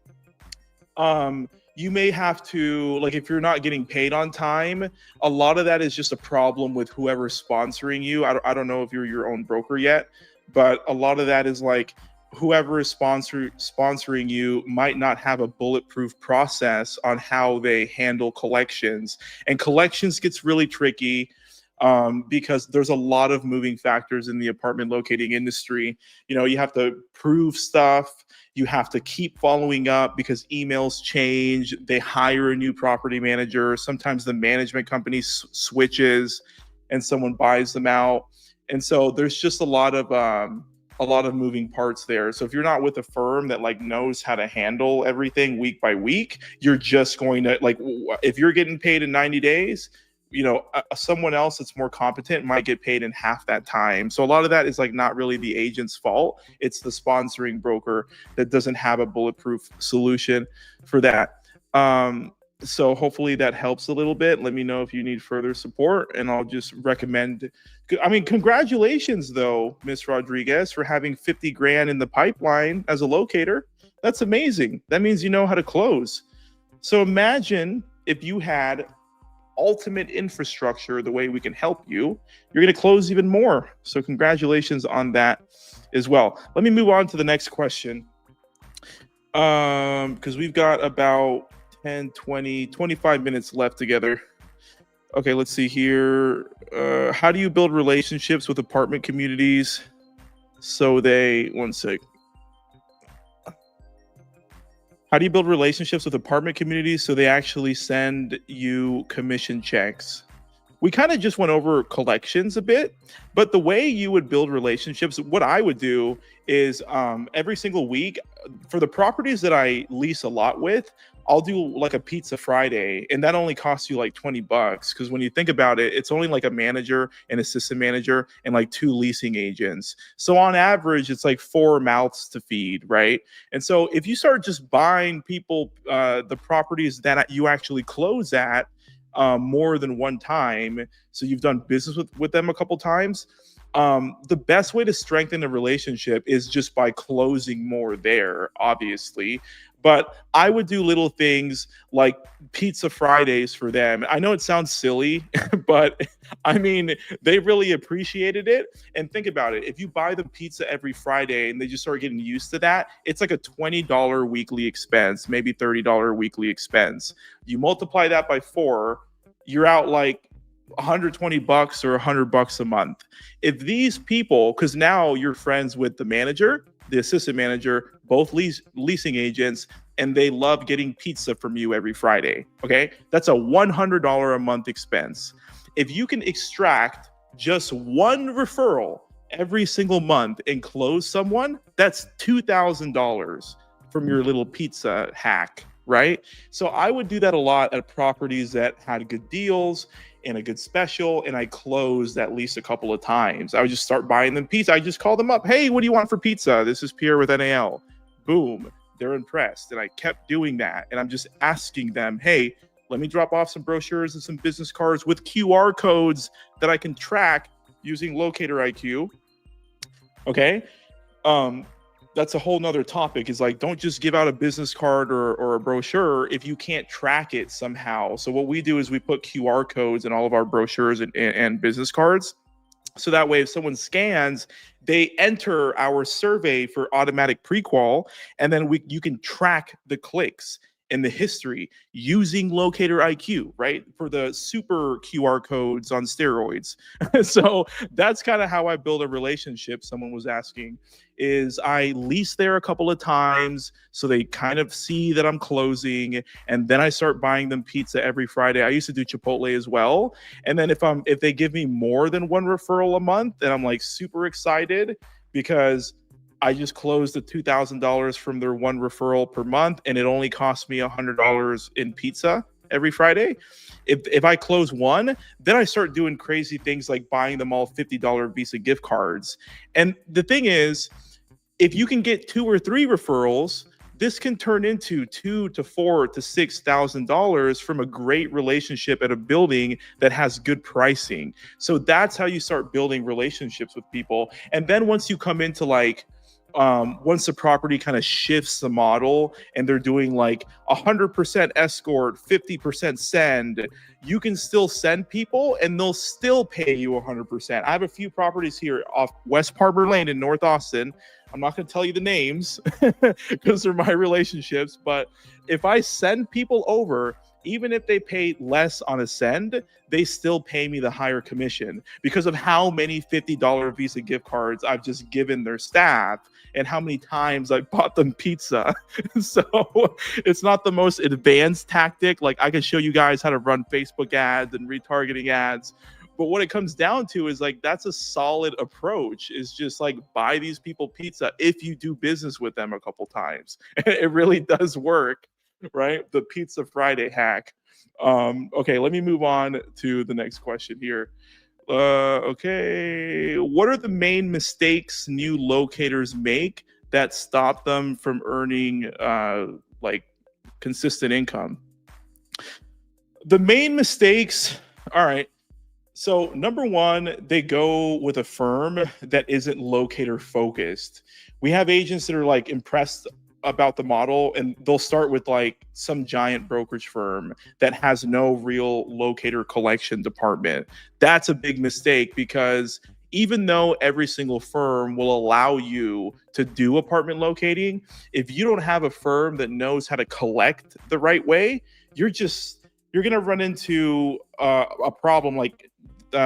you may have to, like, if you're not getting paid on time, a lot of that is just a problem with whoever's sponsoring you. I don't know if you're your own broker yet, but a lot of that is like whoever is sponsoring you might not have a bulletproof process on how they handle collections. And collections gets really tricky because there's a lot of moving factors in the apartment locating industry. You know, you have to prove stuff. You have to keep following up because emails change. They hire a new property manager. Sometimes the management company switches and someone buys them out. And so there's just a lot of moving parts there. So if you're not with a firm that like knows how to handle everything week by week, you're just going to, like, if you're getting paid in 90 days, someone else that's more competent might get paid in half that time. So a lot of that is like not really the agent's fault. It's the sponsoring broker that doesn't have a bulletproof solution for that. So hopefully that helps a little bit. Let me know if you need further support, and I'll just recommend. I mean, congratulations though, Miss Rodriguez, for having 50 grand in the pipeline as a locator. That's amazing. That means you know how to close. So imagine if you had ultimate infrastructure the way we can help you, you're going to close even more. So congratulations on that as well. Let me move on to the next question. Because we've got about 10, 20, 25 minutes left together. Okay, let's see here. How do you build relationships with apartment communities so they, one sec. How do you build relationships with apartment communities so they actually send you commission checks? We kind of just went over collections a bit, but the way you would build relationships, what I would do is every single week for the properties that I lease a lot with, I'll do like a pizza Friday, and that only costs you like $20 because when you think about it, it's only like a manager, an assistant manager, and like 2 leasing agents. So on average, it's like 4 mouths to feed, right? And so if you start just buying people the properties that you actually close at more than one time, so you've done business with them a couple times, the best way to strengthen a relationship is just by closing more there, obviously. But I would do little things like pizza Fridays for them. I know it sounds silly, but I mean, they really appreciated it. And think about it. If you buy them pizza every Friday and they just start getting used to that, it's like a $20 weekly expense, maybe $30 weekly expense. You multiply that by 4, you're out like $120 or $100 a month. If these people, because now you're friends with the manager, the assistant manager, both leasing agents, and they love getting pizza from you every Friday. Okay, that's a $100 a month expense. If you can extract just one referral every single month and close someone, that's $2,000 from your little pizza hack, right? So I would do that a lot at properties that had good deals and a good special, and I closed at least a couple of times. I would just start buying them pizza. I just call them up. Hey, what do you want for pizza? This is Pierre with NAL. Boom. They're impressed. And I kept doing that. And I'm just asking them, hey, let me drop off some brochures and some business cards with QR codes that I can track using Locator IQ. Okay. That's a whole nother topic, is like, don't just give out a business card or a brochure if you can't track it somehow. So what we do is we put QR codes in all of our brochures and business cards. So that way, if someone scans, they enter our survey for automatic pre-qual, and then you can track the clicks and the history using Locator IQ, right? For the super QR codes on steroids. So that's kind of how I build a relationship. Someone was asking, is I lease there a couple of times so they kind of see that I'm closing, and then I start buying them pizza every Friday. I used to do Chipotle as well. And then if they give me more than one referral a month, then I'm like super excited because I just closed the $2,000 from their one referral per month, and it only cost me $100 in pizza every Friday. If I close one, then I start doing crazy things like buying them all $50 Visa gift cards. And the thing is, if you can get 2 or 3 referrals, this can turn into $2,000 to $4,000 to $6,000 from a great relationship at a building that has good pricing. So that's how you start building relationships with people. And then once you come into like, once the property kind of shifts the model and they're doing like 100% escort, 50% send, you can still send people and they'll still pay you 100%. I have a few properties here off West Harbor Lane in North Austin. I'm not going to tell you the names because they're my relationships, but if I send people over, even if they pay less on a send, they still pay me the higher commission because of how many $50 Visa gift cards I've just given their staff and how many times I bought them pizza. So it's not the most advanced tactic. Like I can show you guys how to run Facebook ads and retargeting ads. But what it comes down to is like, that's a solid approach, is just like buy these people pizza if you do business with them a couple times. It really does work, right? The Pizza Friday hack. Okay, let me move on to the next question here. Okay, what are the main mistakes new locators make that stop them from earning like consistent income? The main mistakes, all right. So number one, they go with a firm that isn't locator focused. We have agents that are like impressed about the model and they'll start with like some giant brokerage firm that has no real locator collection department. That's a big mistake because even though every single firm will allow you to do apartment locating, if you don't have a firm that knows how to collect the right way, you're gonna run into a problem like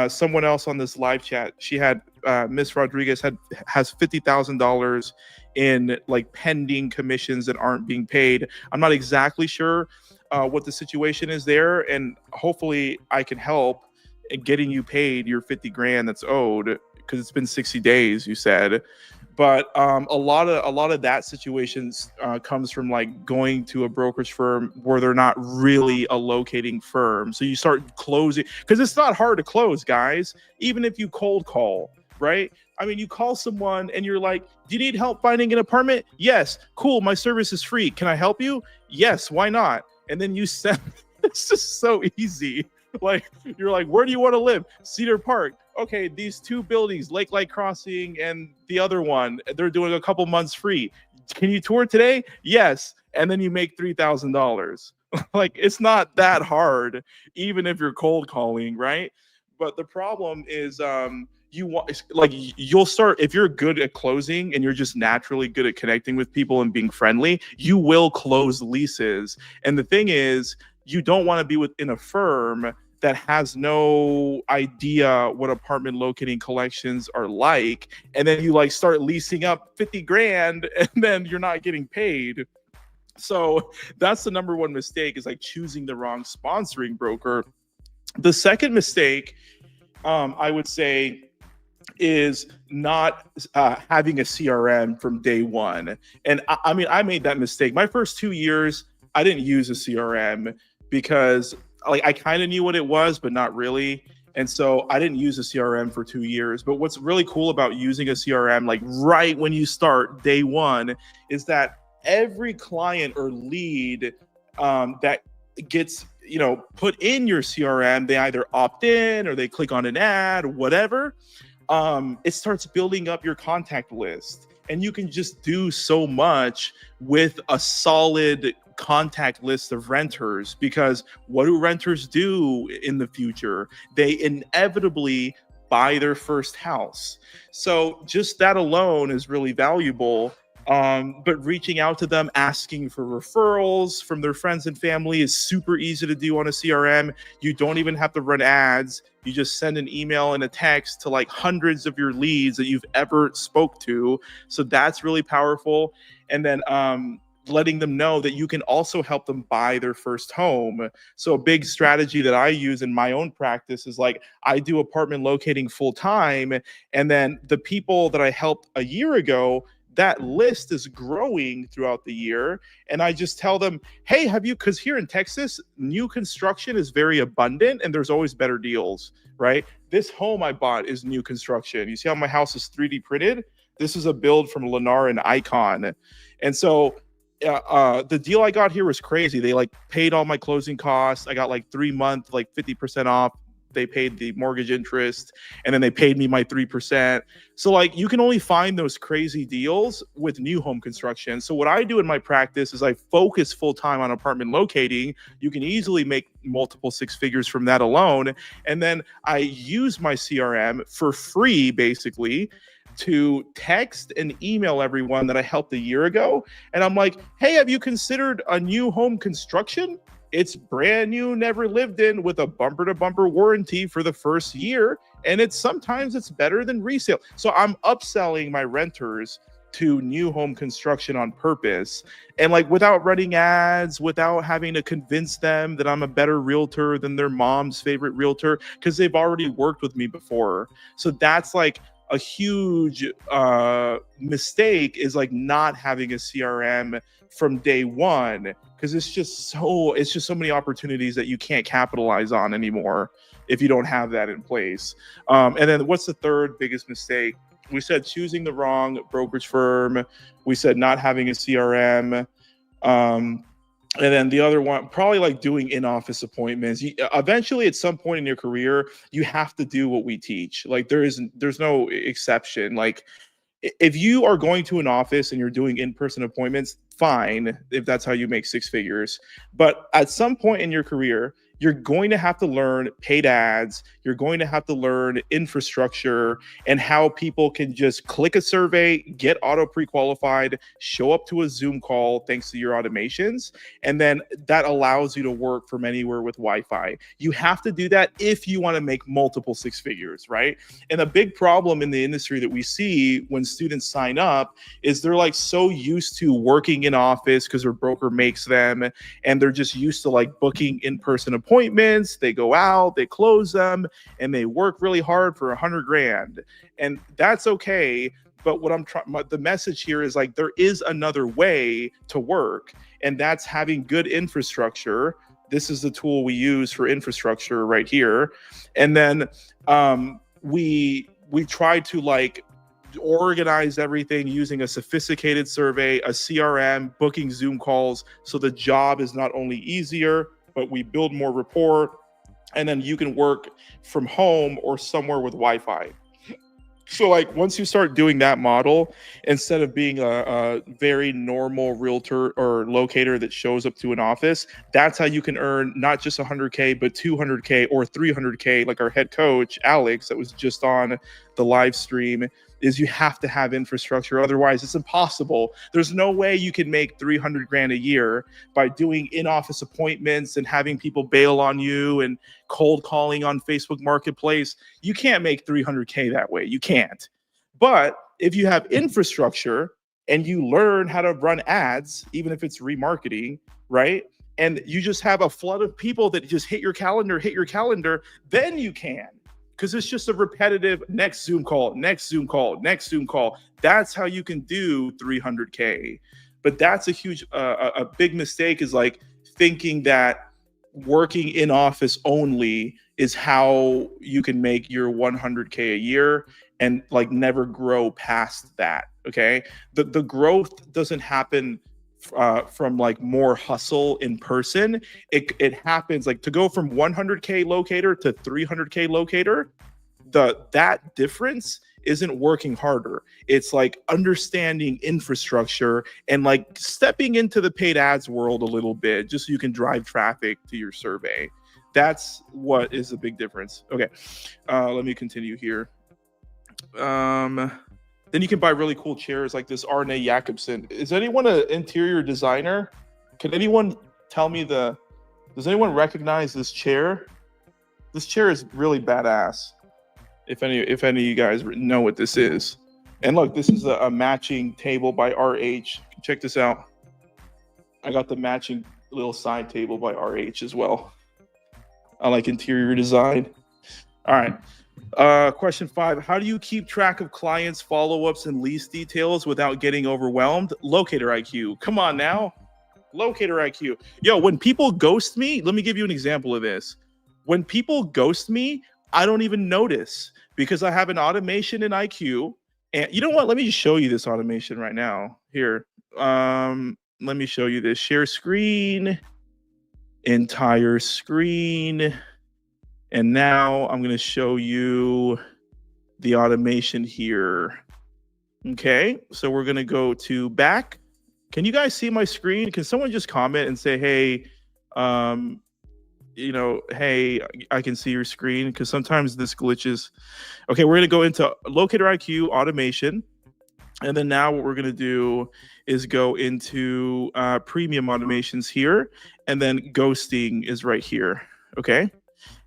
someone else on this live chat. She had Miss Rodriguez has $50,000 in like pending commissions that aren't being paid. I'm not exactly sure what the situation is there, and hopefully I can help in getting you paid your 50 grand that's owed because it's been 60 days. You said. But a lot of that situations comes from like going to a brokerage firm where they're not really a locating firm. So you start closing because it's not hard to close, guys. Even if you cold call, right? I mean, you call someone and you're like, "Do you need help finding an apartment?" "Yes." "Cool, my service is free. Can I help you?" "Yes." "Why not?" And then you send. It's just so easy. Like you're like, "Where do you want to live?" "Cedar Park." "Okay, these two buildings, Lake Light Crossing and the other one, they're doing a couple months free. Can you tour today?" "Yes." And then you make $3,000. Like it's not that hard, even if you're cold calling, right? But the problem is, you want like you'll start if you're good at closing and you're just naturally good at connecting with people and being friendly, you will close leases. And the thing is, you don't want to be within a firm that has no idea what apartment locating collections are like, and then you like start leasing up 50 grand and then you're not getting paid. So that's the number one mistake, is like choosing the wrong sponsoring broker. The second mistake, I would say, is not having a CRM from day one. And I mean, I made that mistake. My first 2 years, I didn't use a CRM because like I kind of knew what it was, but not really. And so I didn't use a CRM for 2 years. But what's really cool about using a CRM, like right when you start day one, is that every client or lead that gets put in your CRM, they either opt in or they click on an ad or whatever. It starts building up your contact list, and you can just do so much with a solid contact list of renters, because what do renters do in the future? They inevitably buy their first house. So just that alone is really valuable. But reaching out to them, asking for referrals from their friends and family is super easy to do on a CRM. You don't even have to run ads. You just send an email and a text to like hundreds of your leads that you've ever spoke to. So that's really powerful. And then letting them know that you can also help them buy their first home. So a big strategy that I use in my own practice is like I do apartment locating full time. And then the people that I helped a year ago, that list is growing throughout the year. And I just tell them, hey, because here in Texas, new construction is very abundant and there's always better deals, right? This home I bought is new construction. You see how my house is 3D printed? This is a build from Lennar and Icon. And so the deal I got here was crazy. They like paid all my closing costs. I got like 3 month, like 50% off. They paid the mortgage interest, and then they paid me my 3%. So like you can only find those crazy deals with new home construction. So what I do in my practice is I focus full time on apartment locating. You can easily make multiple six figures from that alone. And then I use my CRM for free, basically, to text and email everyone that I helped a year ago. And I'm like, hey, have you considered a new home construction? It's brand new, never lived in, with a bumper to bumper warranty for the first year. And sometimes it's better than resale. So I'm upselling my renters to new home construction on purpose, and like without running ads, without having to convince them that I'm a better realtor than their mom's favorite realtor, because they've already worked with me before. So that's like a huge mistake is like not having a CRM from day one, because it's just so many opportunities that you can't capitalize on anymore if you don't have that in place. And then what's the third biggest mistake? We said choosing the wrong brokerage firm. We said not having a CRM. And then the other one, probably like doing in-office appointments. Eventually, at some point in your career, you have to do what we teach. Like there's no exception. Like if you are going to an office and you're doing in-person appointments, fine, if that's how you make six figures. But at some point in your career, you're going to have to learn paid ads. You're going to have to learn infrastructure and how people can just click a survey, get auto pre-qualified, show up to a Zoom call thanks to your automations. And then that allows you to work from anywhere with Wi-Fi. You have to do that if you want to make multiple six figures, right? And a big problem in the industry that we see when students sign up is they're like so used to working in office because their broker makes them, and they're just used to like booking in-person appointments. They go out, they close them, and they work really hard for $100,000, and that's okay. But what I'm trying, the message here is like there is another way to work, and that's having good infrastructure. This is the tool we use for infrastructure right here, and then we try to like organize everything using a sophisticated survey, a CRM, booking Zoom calls, so the job is not only easier, but we build more rapport, and then you can work from home or somewhere with Wi-Fi. So like once you start doing that model, instead of being a very normal realtor or locator that shows up to an office, that's how you can earn not just 100K, but 200K or 300K, like our head coach, Alex, that was just on the live stream. Is you have to have infrastructure. Otherwise, it's impossible. There's no way you can make $300,000 a year by doing in-office appointments and having people bail on you and cold calling on Facebook Marketplace. You can't make $300K that way. You can't. But if you have infrastructure and you learn how to run ads, even if it's remarketing, right? And you just have a flood of people that just hit your calendar, then you can. Because it's just a repetitive next Zoom call, next Zoom call, next Zoom call. That's how you can do 300K. But that's a huge, a big mistake, is like thinking that working in office only is how you can make your 100K a year and like never grow past that. Okay. The growth doesn't happen from like more hustle in person. It happens like to go from 100K locator to 300K locator. That difference isn't working harder. It's like understanding infrastructure and like stepping into the paid ads world a little bit, just so you can drive traffic to your survey. That's what is the big difference. Okay, let me continue here. Then you can buy really cool chairs like this Arne Jacobsen. Is anyone an interior designer? Can anyone tell me does anyone recognize this chair? This chair is really badass. If any of you guys know what this is. And look, this is a matching table by RH. Check this out. I got the matching little side table by RH as well. I like interior design. All right. Question 5, how do you keep track of clients, follow-ups, and lease details without getting overwhelmed? Locator IQ. Come on now. Locator IQ. Yo, when people ghost me, let me give you an example of this. When people ghost me, I don't even notice because I have an automation in IQ. And you know what? Let me just show you this automation right now. Here. Let me show you this. Share screen. Entire screen. And now I'm going to show you the automation here. Okay, so we're going to go to back. Can you guys see my screen? Can someone just comment and say, hey, hey, I can see your screen, because sometimes this glitches. Okay, we're going to go into Locator IQ automation. And then now what we're going to do is go into premium automations here. And then ghosting is right here. Okay.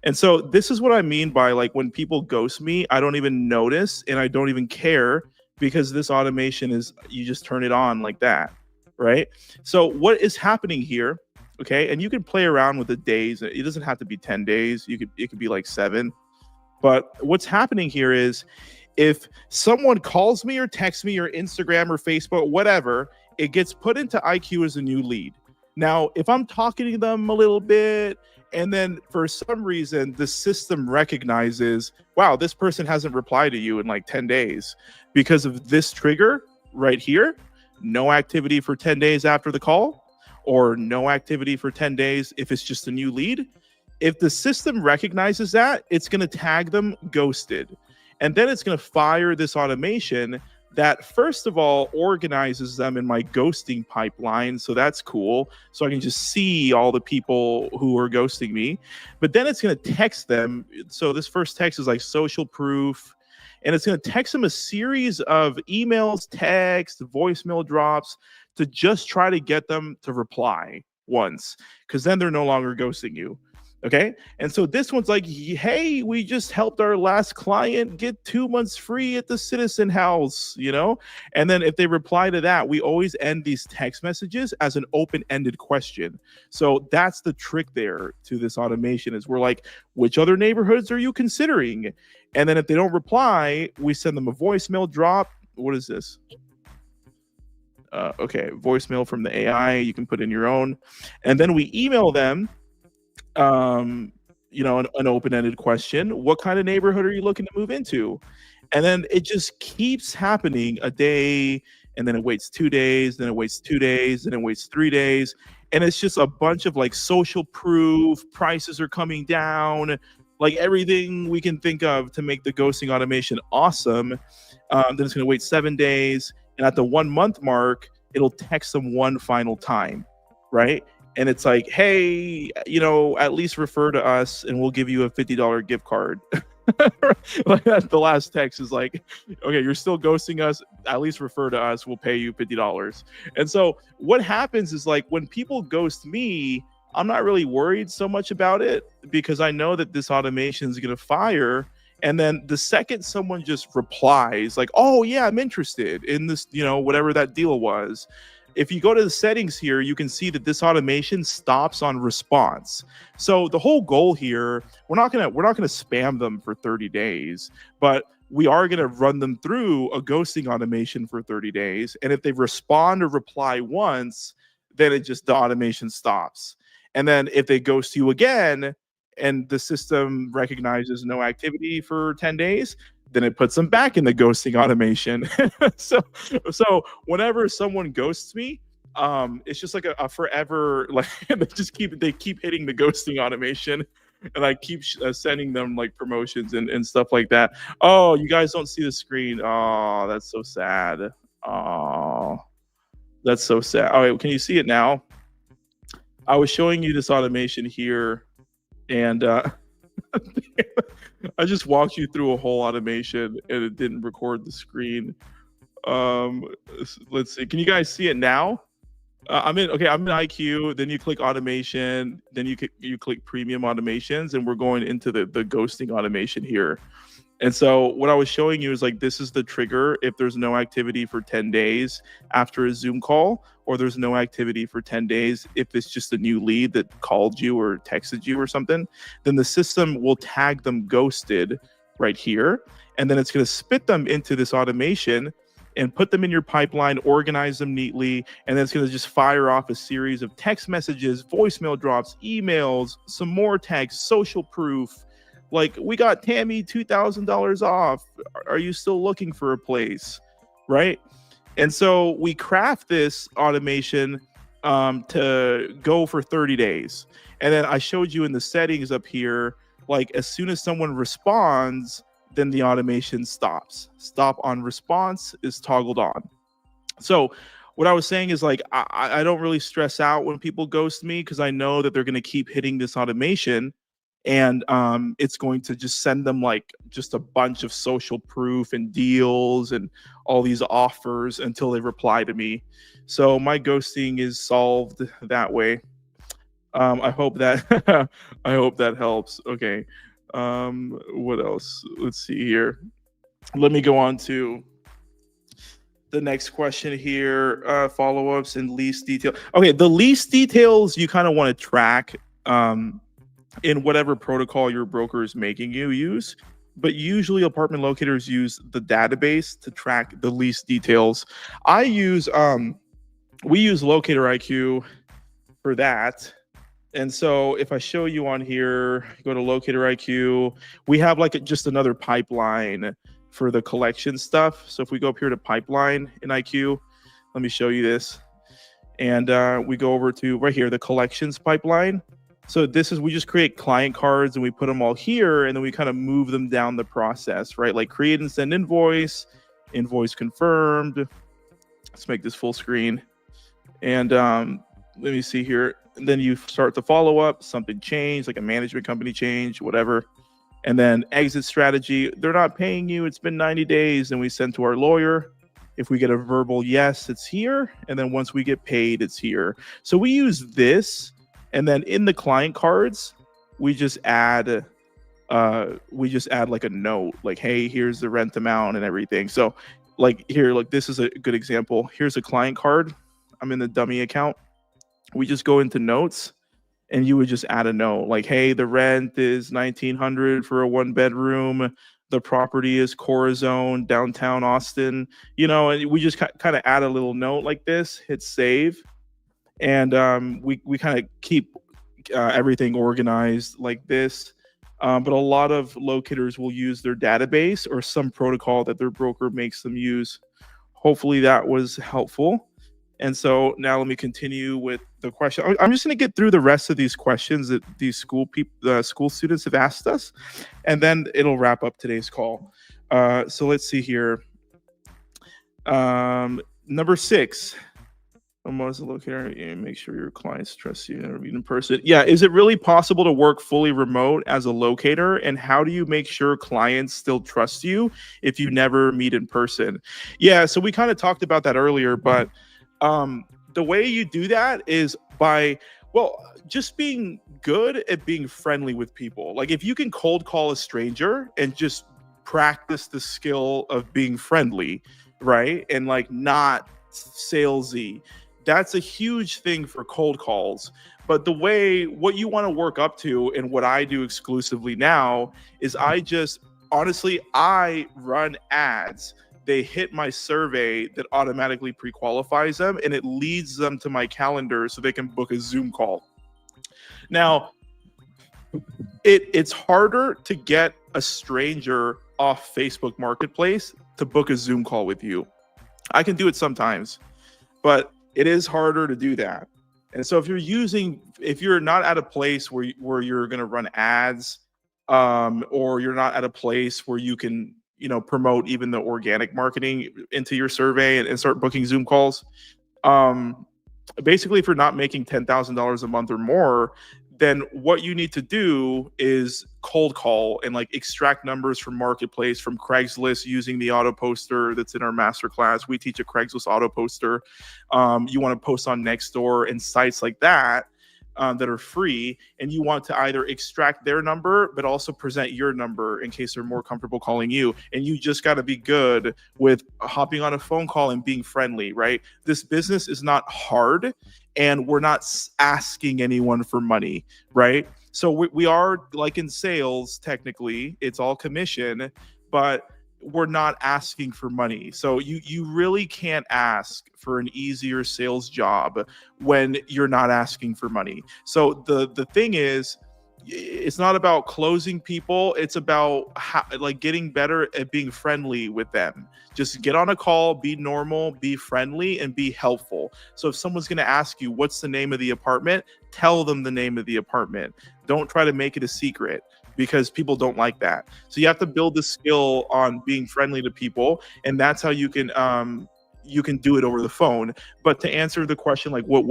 And so this is what I mean by like when people ghost me, I don't even notice and I don't even care, because this automation is, you just turn it on like that, right? So what is happening here, okay? And you can play around with the days. It doesn't have to be 10 days. It could be like 7. But what's happening here is if someone calls me or texts me or Instagram or Facebook, whatever, it gets put into IQ as a new lead. Now, if I'm talking to them a little bit, and then for some reason the system recognizes, wow, this person hasn't replied to you in like 10 days because of this trigger right here, no activity for 10 days after the call, or no activity for 10 days if it's just a new lead. If the system recognizes that, it's going to tag them ghosted. And then it's going to fire this automation that, first of all, organizes them in my ghosting pipeline. So that's cool. So I can just see all the people who are ghosting me. But then it's going to text them. So this first text is like social proof. And it's going to text them a series of emails, text, voicemail drops to just try to get them to reply once, because then they're no longer ghosting you. Okay. And so this one's like, hey, we just helped our last client get 2 months free at the Citizen House, you know? And then if they reply to that, we always end these text messages as an open-ended question. So that's the trick there to this automation, is we're like, which other neighborhoods are you considering? And then if they don't reply, we send them a voicemail drop. What is this? Okay, voicemail from the AI. You can put in your own. And then we email them you know, an open-ended question. What kind of neighborhood are you looking to move into? And then it just keeps happening a day, and then it waits 2 days, then it waits 2 days, then it waits 3 days. And it's just a bunch of like social proof, prices are coming down, like everything we can think of to make the ghosting automation awesome. Then it's going to wait 7 days. And at the 1 month mark, it'll text them one final time, right? And it's like, hey, you know, at least refer to us and we'll give you a $50 gift card. Like that, the last text is like, okay, you're still ghosting us, at least refer to us, we'll pay you $50. And so what happens is, like, when people ghost me, I'm not really worried so much about it, because I know that this automation is going to fire. And then the second someone just replies like, oh yeah, I'm interested in this, you know, whatever that deal was, if you go to the settings here, you can see that this automation stops on response. So the whole goal here, we're not gonna spam them for 30 days, but we are gonna run them through a ghosting automation for 30 days. And if they respond or reply once, then the automation stops. And then if they ghost you again and the system recognizes no activity for 10 days, then it puts them back in the ghosting automation. so whenever someone ghosts me, it's just like a forever, like they keep hitting the ghosting automation, and I keep sending them like promotions and stuff like that. Oh, you guys don't see the screen. Oh, that's so sad. Oh, that's so sad. All right, can you see it now? I was showing you this automation here, and I just walked you through a whole automation and it didn't record the screen. Let's see. Can you guys see it now? I'm in IQ. Then you click automation. Then you click premium automations, and we're going into the ghosting automation here. And so what I was showing you is like, this is the trigger if there's no activity for 10 days after a Zoom call, or there's no activity for 10 days if it's just a new lead that called you or texted you or something. Then the system will tag them ghosted right here. And then it's going to spit them into this automation and put them in your pipeline, organize them neatly. And then it's going to just fire off a series of text messages, voicemail drops, emails, some more text, social proof. Like, we got Tammy $2,000 off. Are you still looking for a place? Right? And so we craft this automation to go for 30 days. And then I showed you in the settings up here, like, as soon as someone responds, then the automation stops. Stop on response is toggled on. So what I was saying is, like, I don't really stress out when people ghost me, because I know that they're going to keep hitting this automation. And it's going to just send them like just a bunch of social proof and deals and all these offers until they reply to me. So my ghosting is solved that way. I hope that I hope that helps. Okay. What else? Let's see here. Let me go on to the next question here. Follow-ups and least detail. Okay, the least details you kind of want to track in whatever protocol your broker is making you use. but usually apartment locators use the database to track the lease details. I use we use Locator IQ for that. And so if I show you on here, go to Locator IQ, we have like just another pipeline for the collection stuff. So if we go up here to pipeline in IQ, let me show you this. And we go over to right here, the collections pipeline. So this is, we just create client cards and we put them all here, and then we kind of move them down the process, right? Like create and send invoice, invoice confirmed. Let's make this full screen. And let me see here. And then you start the follow up, something changed, like a management company change, whatever. And then exit strategy, they're not paying you, it's been 90 days. And we send to our lawyer. If we get a verbal yes, it's here. And then once we get paid, it's here. So we use this. And then in the client cards, we just add like a note, like, hey, here's the rent amount and everything. So like here, like this is a good example. Here's a client card. I'm in the dummy account. We just go into notes and you would just add a note like, hey, the rent is $1,900 for a 1-bedroom. The property is Corazon, downtown Austin, and we just kind of add a little note like this, hit save. And we kind of keep everything organized like this. But a lot of locators will use their database or some protocol that their broker makes them use. Hopefully that was helpful. And so now let me continue with the question. I'm just going to get through the rest of these questions that these school students have asked us, and then it'll wrap up today's call. So let's see here. Number 6. As a locator, make sure your clients trust you and meet in person. Yeah, is it really possible to work fully remote as a locator? And how do you make sure clients still trust you if you never meet in person? Yeah, so we kind of talked about that earlier, but the way you do that is by, just being good at being friendly with people. Like if you can cold call a stranger and just practice the skill of being friendly, right? And like not salesy. That's a huge thing for cold calls. But what you want to work up to, and what I do exclusively now, is I run ads. They hit my survey that automatically pre-qualifies them, and it leads them to my calendar so they can book a Zoom call. Now, it's harder to get a stranger off Facebook Marketplace to book a Zoom call with you. I can do it sometimes, but it is harder to do that. And so if you're not at a place where you're going to run ads, or you're not at a place where you can, promote even the organic marketing into your survey and start booking Zoom calls. Basically, if you're not making $10,000 a month or more, then what you need to do is cold call and like extract numbers from Marketplace, from Craigslist, using the auto poster that's in our Masterclass. We teach a Craigslist auto poster. You want to post on Nextdoor and sites like that. That are free, and you want to either extract their number but also present your number in case they're more comfortable calling you. And you just got to be good with hopping on a phone call and being friendly, right? This business is not hard, and we're not asking anyone for money, right? So we are like in sales, technically it's all commission, but we're not asking for money. So you really can't ask for an easier sales job when you're not asking for money. So the thing is, it's not about closing people. It's about getting better at being friendly with them. Just get on a call, be normal, be friendly, and be helpful. So if someone's going to ask you, what's the name of the apartment? Tell them the name of the apartment. Don't try to make it a secret, because people don't like that. So you have to build the skill on being friendly to people, and that's how you can do it over the phone. But to answer the question, like what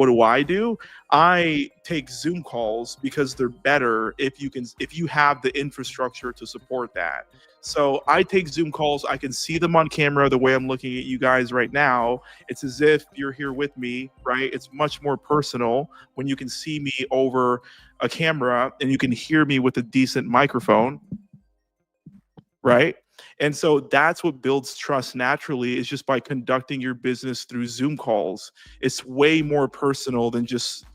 do? I take Zoom calls because they're better if you have the infrastructure to support that. So I take Zoom calls. I can see them on camera the way I'm looking at you guys right now. It's as if you're here with me, right? It's much more personal when you can see me over a camera and you can hear me with a decent microphone, right? And so that's what builds trust naturally, is just by conducting your business through Zoom calls. It's way more personal than just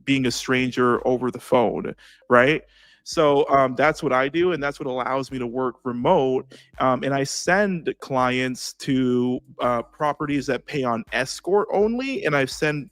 being a stranger over the phone, right? So that's what I do, and that's what allows me to work remote. And I send clients to properties that pay on escort only, and I send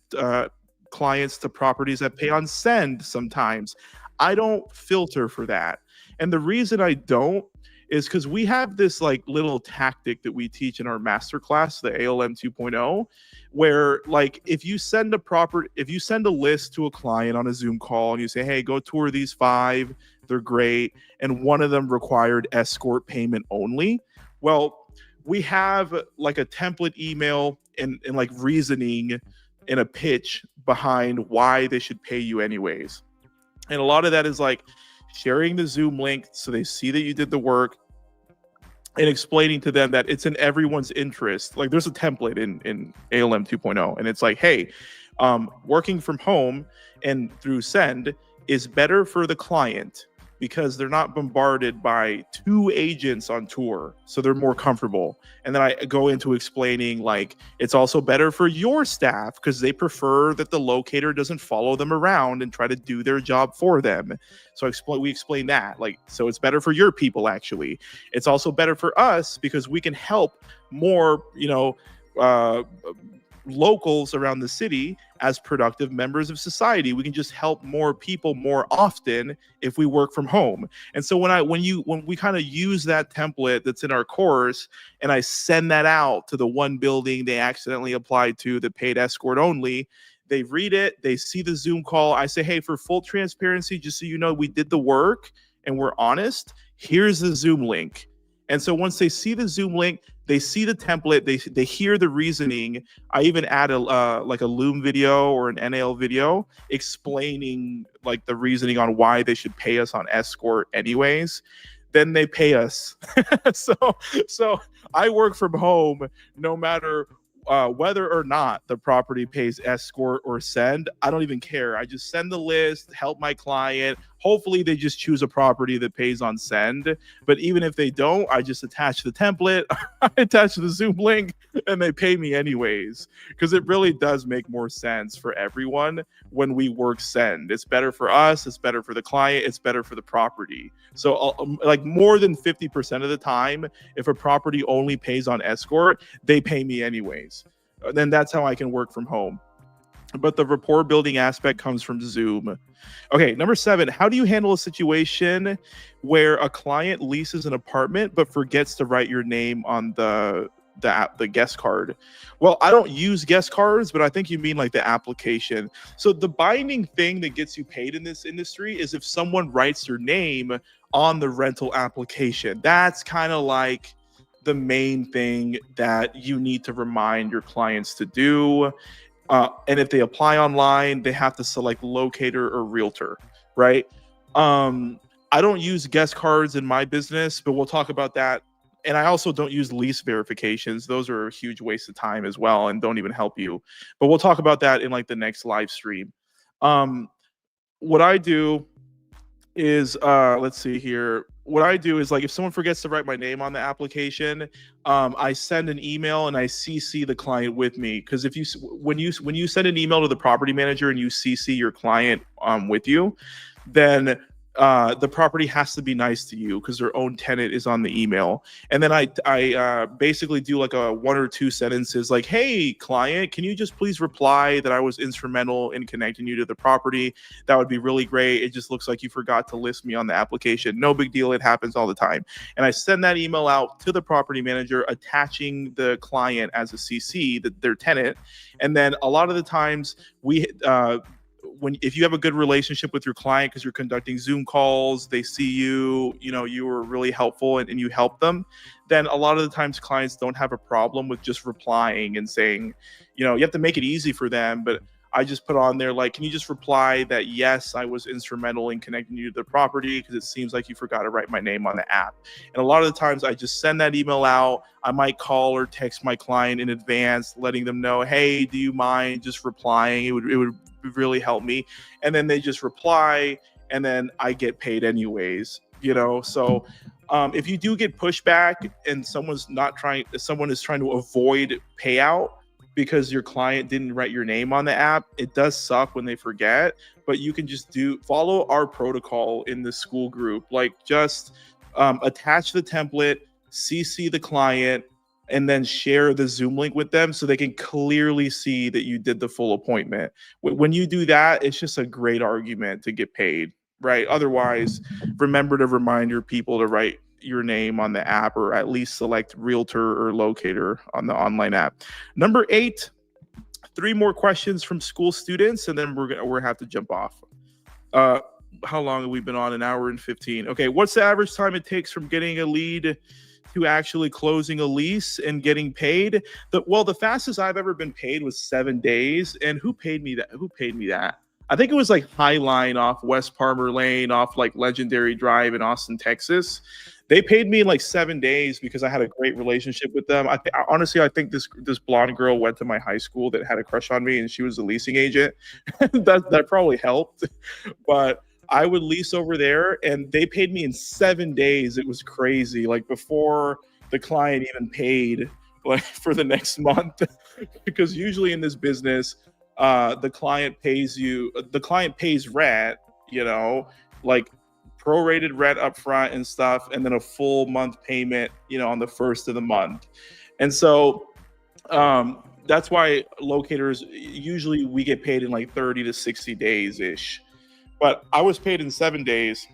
clients to properties that pay on send sometimes. I don't filter for that. And the reason I don't is because we have this like little tactic that we teach in our masterclass, the ALM 2.0, where like if you send a list to a client on a Zoom call and you say, hey, go tour these 5, they're great, and one of them required escort payment only. Well, we have like a template email and like reasoning and a pitch behind why they should pay you anyways. And a lot of that is like sharing the Zoom link so they see that you did the work, and explaining to them that it's in everyone's interest. Like there's a template in ALM 2.0, and it's like, hey, working from home and through send is better for the client because they're not bombarded by 2 agents on tour, so they're more comfortable. And then I go into explaining like it's also better for your staff because they prefer that the locator doesn't follow them around and try to do their job for them. So we explain that, like, so it's better for your people. Actually, it's also better for us because we can help more, locals around the city as productive members of society. We can just help more people more often if we work from home. And so when we kind of use that template that's in our course and I send that out to the one building they accidentally applied to that paid escort only, they read it, they see the Zoom call. I say, hey, for full transparency, just so you know, we did the work and we're honest, here's the Zoom link. And so once they see the Zoom link, they see the template, they hear the reasoning. I even add a Loom video or an NAL video explaining like the reasoning on why they should pay us on escort anyways. Then they pay us. So I work from home no matter whether or not the property pays escort or send. I don't even care. I just send the list, help my client. Hopefully they just choose a property that pays on send. But even if they don't, I just attach the template, I attach the Zoom link, and they pay me anyways. Because it really does make more sense for everyone when we work send. It's better for us, it's better for the client, it's better for the property. So like more than 50% of the time, if a property only pays on escort, they pay me anyways. Then that's how I can work from home. But the rapport building aspect comes from Zoom. Okay, number 7, how do you handle a situation where a client leases an apartment but forgets to write your name on the guest card? Well, I don't use guest cards, but I think you mean like the application. So the binding thing that gets you paid in this industry is if someone writes your name on the rental application. That's kind of like the main thing that you need to remind your clients to do. And if they apply online, they have to select locator or realtor, right? I don't use guest cards in my business, but we'll talk about that. And I also don't use lease verifications. Those are a huge waste of time as well and don't even help you. But we'll talk about that in like the next live stream. What I do is, let's see here. What I do is like if someone forgets to write my name on the application, I send an email and I CC the client with me. Because when you send an email to the property manager and you CC your client with you, then the property has to be nice to you because their own tenant is on the email. And then I basically do like a 1 or 2 sentences like, hey, client, can you just please reply that I was instrumental in connecting you to the property? That would be really great. It just looks like you forgot to list me on the application. No big deal. It happens all the time. And I send that email out to the property manager, attaching the client as a CC, their tenant. And then a lot of the times if you have a good relationship with your client because you're conducting Zoom calls, they see you were really helpful and you help them, then a lot of the times clients don't have a problem with just replying and saying, you have to make it easy for them. But I just put on there like, can you just reply that, yes, I was instrumental in connecting you to the property because it seems like you forgot to write my name on the app. And a lot of the times I just send that email out. I might call or text my client in advance, letting them know, hey, do you mind just replying? It would really help me. And then they just reply and then I get paid anyways, So if you do get pushback and someone is trying to avoid payout, because your client didn't write your name on the app. It does suck when they forget, but you can just follow our protocol in the Skool group. Like just attach the template, CC the client, and then share the Zoom link with them so they can clearly see that you did the full appointment. When you do that, it's just a great argument to get paid, right? Otherwise, remember to remind your people to write your name on the app, or at least select Realtor or Locator on the online app. Number 8, 3 more questions from Skool students, and then we're gonna have to jump off. How long have we been on? An hour and 15. Okay, what's the average time it takes from getting a lead to actually closing a lease and getting paid? The fastest I've ever been paid was 7 days. And who paid me that? I think it was like Highline off West Palmer Lane, off like Legendary Drive in Austin, Texas. They paid me in like 7 days because I had a great relationship with them. Honestly, I think this blonde girl went to my high school that had a crush on me, and she was a leasing agent. that probably helped. But I would lease over there, and they paid me in 7 days. It was crazy. Like before the client even paid, like for the next month, because usually in this business, the client pays rent, like prorated rent up front and stuff, and then a full month payment, on the first of the month. And so that's why locators, usually we get paid in like 30 to 60 days ish. But I was paid in 7 days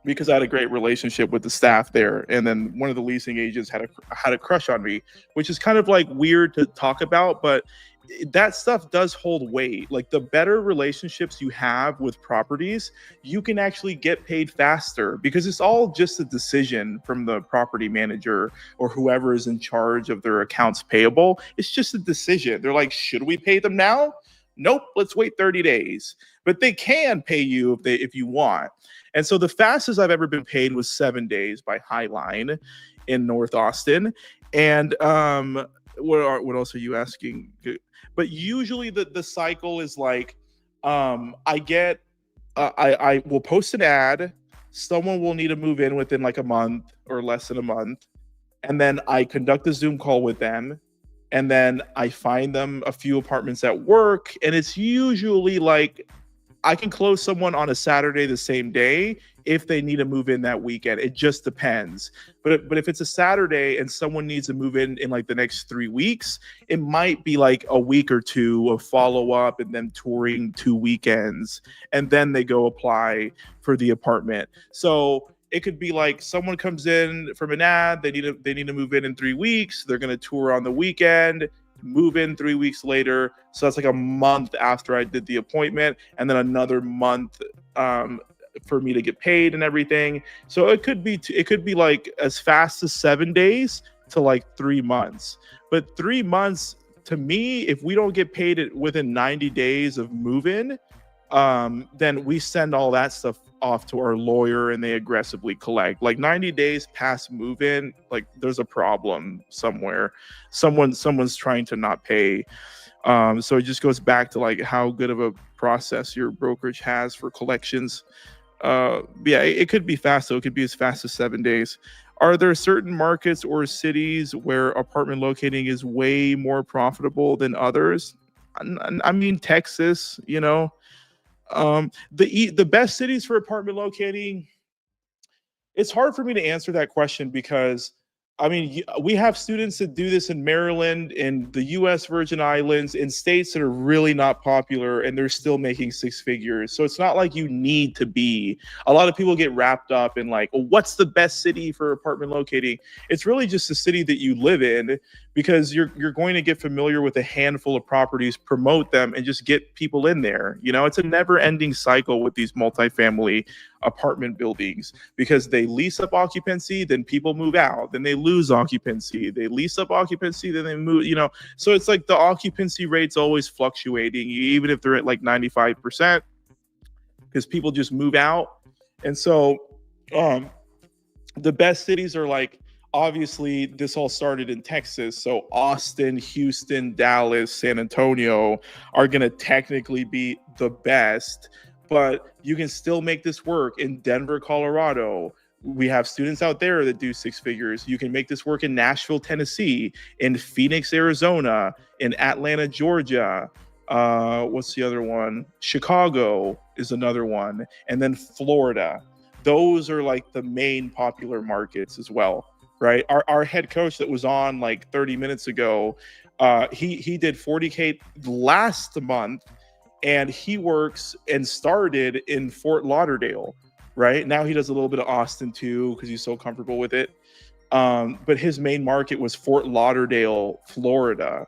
because I had a great relationship with the staff there. And then one of the leasing agents had a crush on me, which is kind of like weird to talk about, but that stuff does hold weight. Like the better relationships you have with properties, you can actually get paid faster because it's all just a decision from the property manager or whoever is in charge of their accounts payable. It's just a decision. They're like, should we pay them now? Nope, let's wait 30 days. But they can pay you if you want. And so the fastest I've ever been paid was 7 days by Highline in North Austin. And what else are you asking? But usually the cycle is like, I will post an ad. Someone will need to move in within like a month or less than a month. And then I conduct a Zoom call with them. And then I find them a few apartments at work. And it's usually like, I can close someone on a Saturday the same day if they need to move in that weekend. It just depends. But if it's a Saturday and someone needs to move in like the next 3 weeks, it might be like a week or two of follow up and then touring 2 weekends. And then they go apply for the apartment. So it could be like someone comes in from an ad, they need to move in 3 weeks. They're going to tour on the weekend, move in 3 weeks later. So that's like a month after I did the appointment, and then another month for me to get paid and everything. So it could be like as fast as 7 days to like 3 months. But 3 months to me, if we don't get paid within 90 days of move-in, then we send all that stuff off to our lawyer and they aggressively collect. Like 90 days past move-in, like there's a problem somewhere. Someone's trying to not pay. So it just goes back to like how good of a process your brokerage has for collections. It could be fast, though. It could be as fast as 7 days. Are there certain markets or cities where apartment locating is way more profitable than others? I mean, Texas, the best cities for apartment locating, it's hard for me to answer that question because I mean, we have students that do this in Maryland, in the U.S. Virgin Islands, in states that are really not popular, and they're still making 6 figures. So it's not like you need to be. A lot of people get wrapped up in like, well, what's the best city for apartment locating? It's really just the city that you live in, because you're going to get familiar with a handful of properties, promote them, and just get people in there. It's a never-ending cycle with these multifamily apartment buildings, because they lease up occupancy, then people move out, then they lose occupancy, they lease up occupancy, then they move, so it's like the occupancy rate's always fluctuating, even if they're at like 95%, because people just move out. And so the best cities are like, obviously this all started in Texas, so Austin, Houston, Dallas, San Antonio are going to technically be the best. But you can still make this work in Denver, Colorado, We have students out there that do 6 figures. You can make this work in Nashville, Tennessee, in Phoenix, Arizona, in Atlanta, Georgia. What's the other one? Chicago is another one. And then Florida. Those are like the main popular markets as well, right? Our head coach that was on like 30 minutes ago, he did 40K last month, and he works and started in Fort Lauderdale. Right now, he does a little bit of Austin too because he's so comfortable with it. But his main market was Fort Lauderdale, Florida.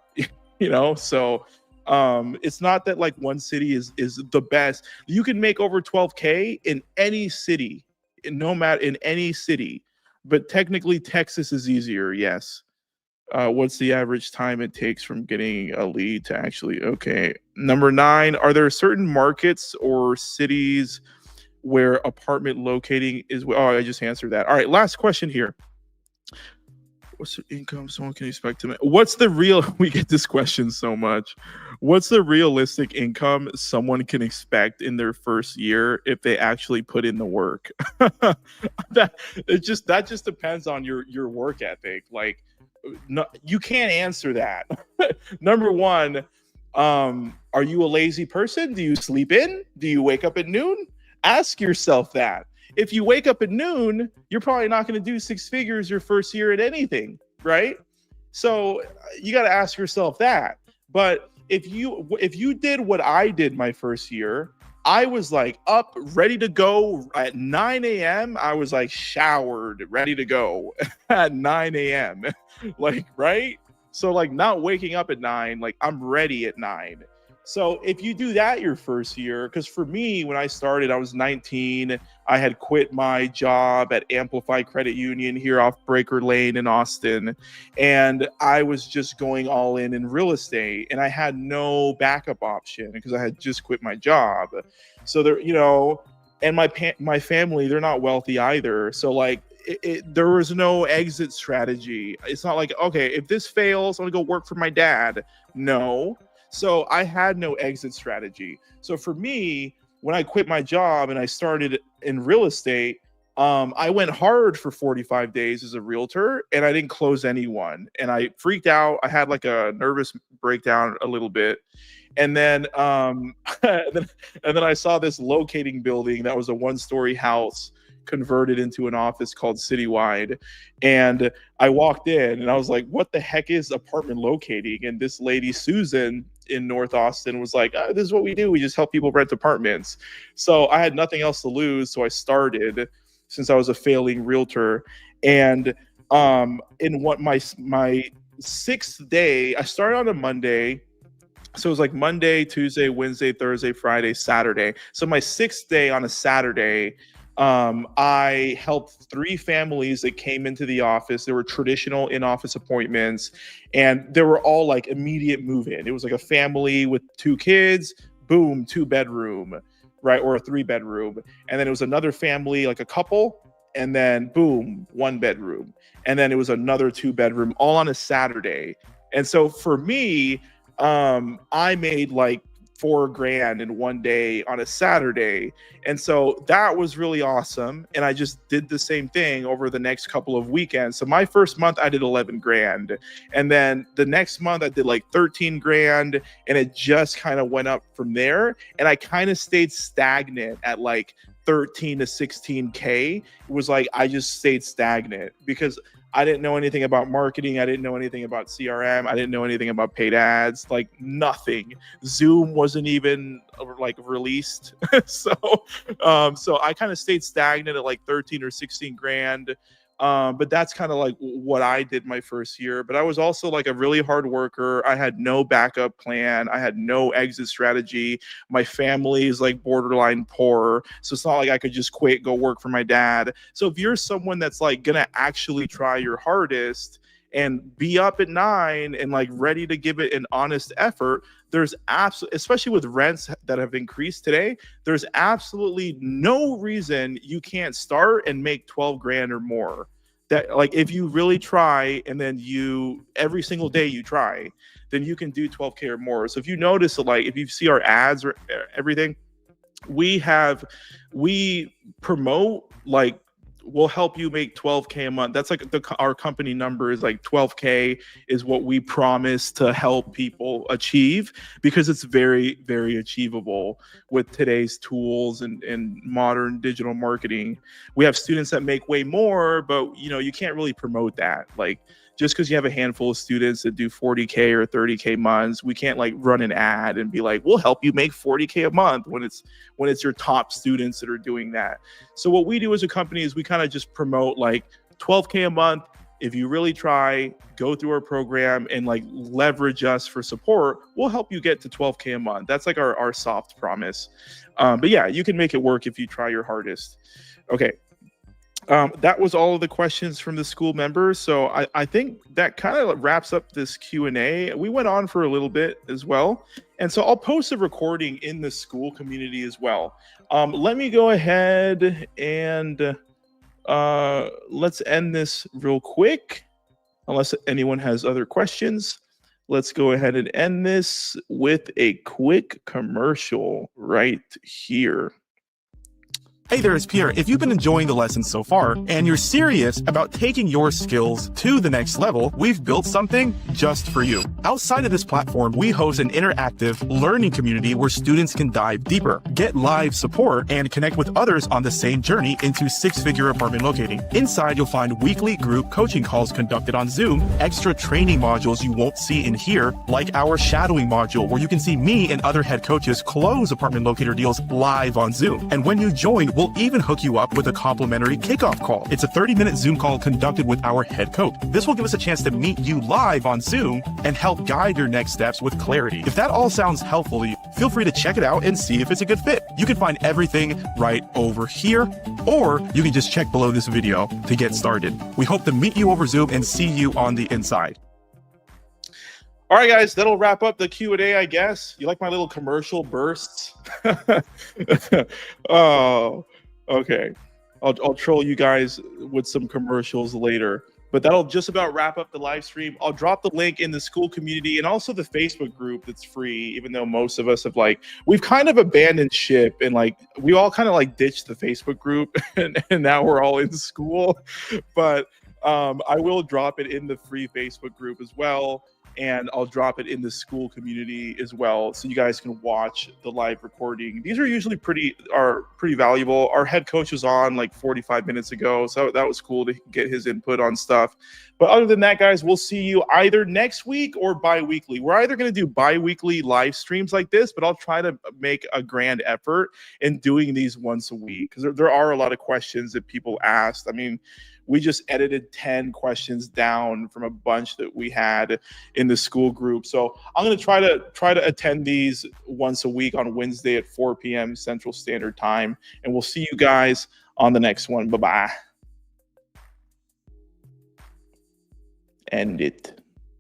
So it's not that like one city is the best. You can make over 12K in any city, in any city. But technically, Texas is easier. Yes. What's the average time it takes from getting a lead to actually? Okay. Number 9. Are there certain markets or cities where apartment locating is? Oh, I just answered that. All right, last question here. What's the income someone can expect to make? What's the real? We get this question so much. What's the realistic income someone can expect in their first year if they actually put in the work? that just depends on your work ethic. Like, no, you can't answer that. Number 1, are you a lazy person? Do you sleep in? Do you wake up at noon? Ask yourself that. If you wake up at noon, you're probably not going to do 6 figures your first year at anything, right? So you got to ask yourself that. But if you did what I did my first year, I was like up, ready to go at 9 a.m. I was like showered, ready to go at 9 a.m. Like, right? So like not waking up at 9, like I'm ready at 9. So if you do that your first year, because for me, when I started, I was 19. I had quit my job at Amplify Credit Union here off Breaker Lane in Austin. And I was just going all in real estate. And I had no backup option because I had just quit my job. So there, and my family, they're not wealthy either. So like there was no exit strategy. It's not like, okay, if this fails, I'm gonna go work for my dad. No. So I had no exit strategy. So for me, when I quit my job and I started in real estate, I went hard for 45 days as a realtor and I didn't close anyone. And I freaked out. I had like a nervous breakdown a little bit. And then, and then I saw this locating building that was a 1-story house converted into an office called Citywide. And I walked in and I was like, what the heck is apartment locating? And this lady, Susan, in North Austin was like, oh, this is what we do. We just help people rent apartments. So I had nothing else to lose. So I started, since I was a failing realtor. And in what my 6th day, I started on a Monday. So it was like Monday, Tuesday, Wednesday, Thursday, Friday, Saturday. So my 6th day on a Saturday, I helped 3 families that came into the office. They were traditional in-office appointments, and they were all like immediate move-in. It was like a family with 2 kids, boom, 2-bedroom, right? Or a 3-bedroom. And then it was another family, like a couple, and then boom, 1-bedroom. And then it was another 2-bedroom, all on a Saturday. And so for me, I made like $4,000 in one day on a Saturday. And so that was really awesome. And I just did the same thing over the next couple of weekends. So my first month I did $11,000. And then the next month I did like $13,000, and it just kind of went up from there. And I kind of stayed stagnant at like 13 to 16K. It was like, I just stayed stagnant because I didn't know anything about marketing. I didn't know anything about CRM. I didn't know anything about paid ads, like nothing. Zoom wasn't even like released. So I kind of stayed stagnant at like 13 or 16 grand. But that's kind of like what I did my first year. But I was also like a really hard worker. I had no backup plan. I had no exit strategy. My family is like borderline poor. So it's not like I could just quit, go work for my dad. So if you're someone that's like going to actually try your hardest and be up at 9 and like ready to give it an honest effort, there's absolutely, especially with rents that have increased today, there's absolutely no reason you can't start and make 12 grand or more. That like, if you really try and then you, every single day you try, then you can do 12K or more. So if you notice, like, if you see our ads or everything, we promote like we'll help you make 12K a month. That's like our company number is like 12K is what we promise to help people achieve, because it's very, very achievable with today's tools and modern digital marketing. We have students that make way more, but you can't really promote that. Like, just because you have a handful of students that do 40K or 30K months, we can't like run an ad and be like, we'll help you make 40K a month when it's your top students that are doing that. So what we do as a company is we kind of just promote like 12K a month. If you really try, go through our program and like leverage us for support, we'll help you get to 12K a month. That's like our soft promise. But yeah, you can make it work if you try your hardest. Okay. That was all of the questions from the Skool members. So I think that kind of wraps up this Q&A. We went on for a little bit as well. And so I'll post a recording in the Skool community as well. Let me go ahead and let's end this real quick. Unless anyone has other questions, let's go ahead and end this with a quick commercial right here. Hey there, it's Pierre. If you've been enjoying the lesson so far and you're serious about taking your skills to the next level, we've built something just for you. Outside of this platform, we host an interactive learning community where students can dive deeper, get live support, and connect with others on the same journey into six-figure apartment locating. Inside, you'll find weekly group coaching calls conducted on Zoom, extra training modules you won't see in here, like our shadowing module, where you can see me and other head coaches close apartment locator deals live on Zoom. And when you join, we'll even hook you up with a complimentary kickoff call. It's a 30-minute Zoom call conducted with our head coach. This will give us a chance to meet you live on Zoom and help guide your next steps with clarity. If that all sounds helpful to you, feel free to check it out and see if it's a good fit. You can find everything right over here, or you can just check below this video to get started. We hope to meet you over Zoom and see you on the inside. All right, guys, that'll wrap up the Q&A, I guess. You like my little commercial bursts? Oh, okay. I'll troll you guys with some commercials later. But that'll just about wrap up the live stream. I'll drop the link in the Skool community and also the Facebook group that's free, even though most of us have we've kind of abandoned ship and we all kind of ditched the Facebook group and now we're all in Skool. But I will drop it in the free Facebook group as well. And I'll drop it in the Skool community as well, so you guys can watch the live recording. These are usually pretty valuable. Our head coach was on 45 minutes ago, so that was cool to get his input on stuff. But other than that, guys, we'll see you either next week or bi-weekly. We're either going to do bi-weekly live streams like this, but I'll try to make a grand effort in doing these once a week, because there are a lot of questions that people asked. I mean, we just edited 10 questions down from a bunch that we had in the Skool group. So I'm going to try to attend these once a week on Wednesday at 4 p.m. Central Standard Time. And we'll see you guys on the next one. Bye-bye. End it.